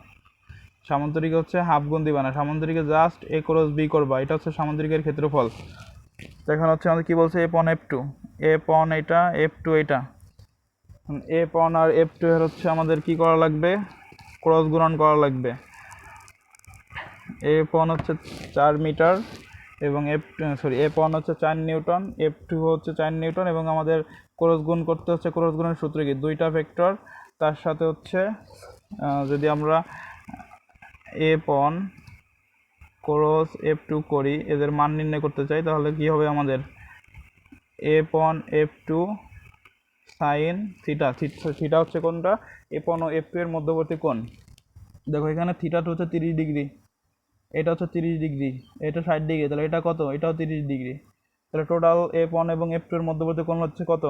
সামুদ্রিক হচ্ছে হাফ গুণ দিবা না, সামুদ্রিকে জাস্ট এ ক্রস বি করবা, এটা হচ্ছে সামুদ্রিকের ক্ষেত্রফল। এখন হচ্ছে আমাদের কি বলছে, F1 F2, F1 এটা F2 এটা, F1 আর F2 এর হচ্ছে আমাদের কি করা লাগবে, ক্রস গুণন করা লাগবে। F1 হচ্ছে 4 মিটার এবং F1 হচ্ছে 4 নিউটন, F2 হচ্ছে 4 নিউটন, এবং আমাদের ক্রস গুণ করতে হচ্ছে, ক্রস গুণের সূত্র কি, দুইটা ভেক্টর তার সাথে হচ্ছে যদি আমরা F1 ক্রস F2 করি, এদের মান নির্ণয় করতে চাই, তাহলে কি হবে আমাদের F1 F2 sine theta, theta হচ্ছে কোনটা, F1 ও F2 এর মধ্যবর্তী কোণ। দেখো এখানে থিটাটা হচ্ছে 30 ডিগ্রি, এটা হচ্ছে 30 ডিগ্রি, এটা 60 ডিগ্রি, তাহলে এটা কত, এটাও 30 ডিগ্রি, তাহলে টোটাল F1 এবং F2 এর মধ্যবর্তী কোণ হচ্ছে কত,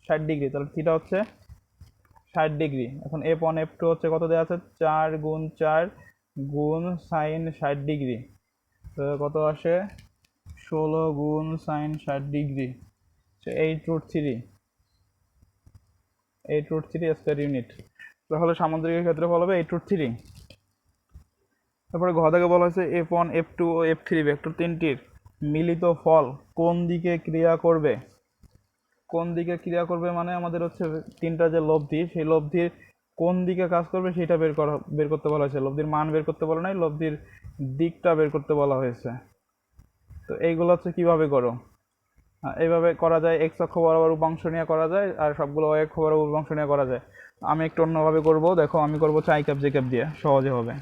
60 ডিগ্রি, তাহলে থিটা হচ্ছে 60 ডিগ্রি। এখন F1 F2 হচ্ছে কত দেওয়া আছে, 4 গুণ 4 গুণ সাইন 60 ডিগ্রি, কত আসে, 16 গুণ সাইন 60 ডিগ্রি, 8√3 স্কয়ার ইউনিট। তাহলে সামুদ্রিকের ক্ষেত্রফল হবে 8√3। তারপরে ঘ থেকে বলা হয়েছে F1 F2 ও F3 ভেক্টর তিনটির মিলিত ফল কোন দিকে ক্রিয়া করবে। কোন দিকে ক্রিয়া করবে মানে আমাদের হচ্ছে তিনটা যে লব্ধি, সেই লব্ধির কোন দিকে কাজ করবে সেটা বের করতে বলা হয়েছে। লব্ধির মান বের করতে বলা নাই, লব্ধির দিকটা বের করতে বলা হয়েছে। তো এইগুলো হচ্ছে কিভাবে করো, এইভাবে করা যায়, এক্স অক্ষ বরাবর উপাংশ নিয়ে করা যায়, আর সবগুলো ওয়াই অক্ষ বরাবর উপাংশ নিয়ে করা যায়। আমি একটু অন্যভাবে করব, দেখো আমি করব চাই ক্যাপ জে ক্যাপ দিয়ে, সহজে হবে।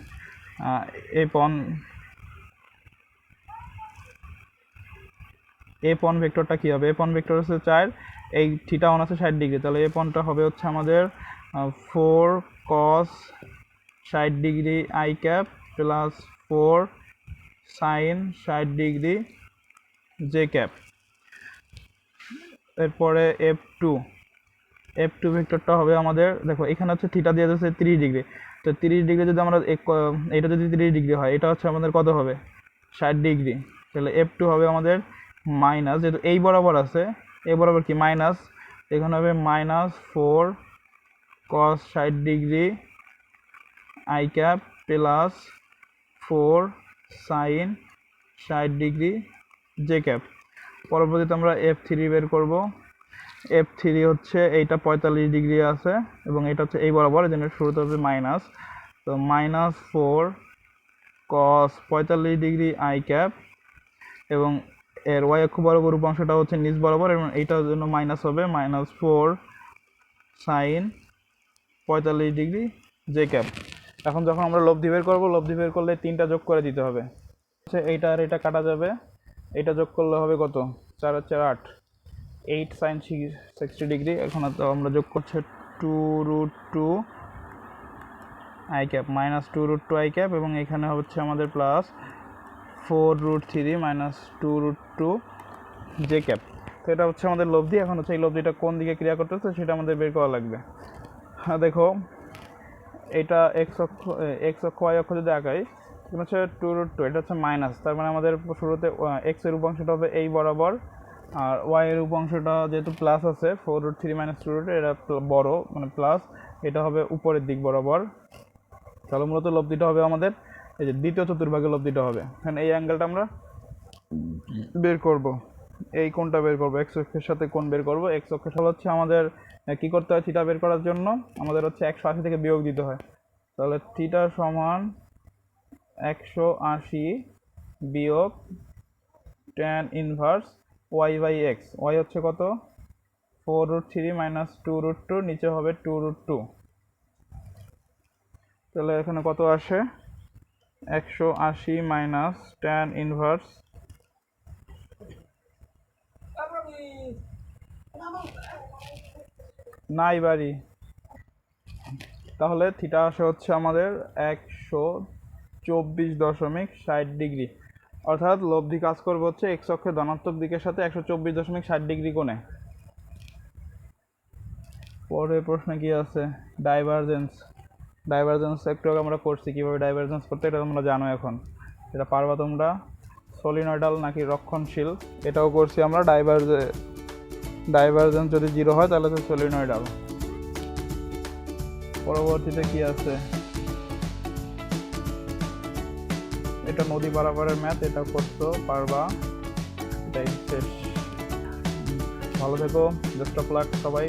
F1 ভেক্টরটা কি হবে, F1 ভেক্টর হচ্ছে 4, এই থিটা 1 আছে 60 ডিগ্রি, তাহলে F1টা হবে হচ্ছে আমাদের 4 cos 60 degree i cap plus 4 sine 60 degree j cap. এরপরে F2 ভেক্টরটা হবে আমাদের, দেখো এখানে হচ্ছে থিটা দিয়ে যাচ্ছে 30 ডিগ্রি, তো 30 ডিগ্রি যদি আমরা এটা যদি 30 ডিগ্রি হয়, এটা হচ্ছে আমাদের কত হবে, 60 ডিগ্রি, তাহলে F2 হবে আমাদের মাইনাস, যেহেতু এই বরাবর আছে, এই বরাবর কি মাইনাস, এখানে হবে -4 cos 60 degree i cap plus 4 sine 60 degree j cap. পরবর্তীতে আমরা F3 বের করব। F3 হচ্ছে এইটা 45 ডিগ্রি আছে এবং এটা হচ্ছে এই বরাবর, এই জন্য শুরুতে হবে মাইনাস, তো -4 cos 45 ডিগ্রি আই ক্যাপ, এবং এর ওয়াই অক্ষ বরাবর উপাংশটা হচ্ছে নিচ বরাবর, এবং এইটার জন্য মাইনাস হবে -4 সাইন 45 ডিগ্রি জে ক্যাপ। এখন যখন আমরা লব্ধি বের করবো, লব্ধি বের করলে তিনটা যোগ করে দিতে হবে, হচ্ছে এইটা আর এটা কাটা যাবে, এটা যোগ করলে হবে কত, 4 আর 4 8, 8 সাইন 60 ডিগ্রি। এখন আমরা যোগ করছে 2√2 আই ক্যাপ -2√2 আই ক্যাপ, এবং এখানে হচ্ছে আমাদের প্লাস 4√3 -2√2 জে ক্যাপ। তো এটা হচ্ছে আমাদের লব্ধি। এখন হচ্ছে এই লব্ধিটা কোন দিকে ক্রিয়া করতেছে সেটা আমাদের বের করা লাগবে। হ্যাঁ দেখো, এটা এক্স অক্ষ ওয়াই অক্ষ যদি আঁকাই, এখানে হচ্ছে 2√2, এটা হচ্ছে মাইনাস, তার মানে আমাদের শুরুতে এক্স এর উপাংশটা হবে এই বরাবর, আর ওয়াই এর উপাংশটা যেহেতু প্লাস আছে 4√3 - 2√2, এটা বড় মানে প্লাস, এটা হবে উপরের দিক বরাবর। তাহলে মূলত লব্ধিটা হবে আমাদের এই যে দ্বিতীয় চতুর্ভাগের লব্ধিটা হবে। এখানে এই অ্যাঙ্গেলটা আমরা বের করব, এই কোণটা বের করব, এক্স অক্ষের সাথে কোণ বের করব। এক্স অক্ষের সাথে হচ্ছে আমাদের কি করতে হয়, থিটা বের করার জন্য আমাদের হচ্ছে 180 থেকে বিয়োগ দিতে হয়। তাহলে থিটা সমান 180 বিয়োগ tan ইনভার্স y/x। y হচ্ছে কত, 4√3 - 2√2, নিচে হবে 2√2। তাহলে এখানে কত আসে, 180 মাইনাস tan ইনভার্স, নাই বাড়ি, তাহলে থিটা আসে হচ্ছে আমাদের 124.60 ডিগ্রি। অর্থাৎ লব্ধি কাজ করবে হচ্ছে এক্স অক্ষের ধনাত্মক দিকের সাথে 124.60 ডিগ্রি কোণে। পরের প্রশ্নে কি আছে, ডাইভারজেন্স। ডাইভারজেন্স একটু আগে আমরা করছি, কীভাবে ডাইভারজেন্স করতে এটা তোমরা জানো এখন, এটা পারবা তোমরা। সলিনয়েডাল নাকি রক্ষণশীল, এটাও করছি আমরা। ডাইভারজেন্স যদি 0 হয় তাহলে তো সলিনয়েডাল। পরবর্তীতে কি আছে, এটা নদী পারাপারের ম্যাথ, এটা করতে পারবা, এটাই শেষ। ভালো থেকো, বেস্ট অফ লাক সবাই।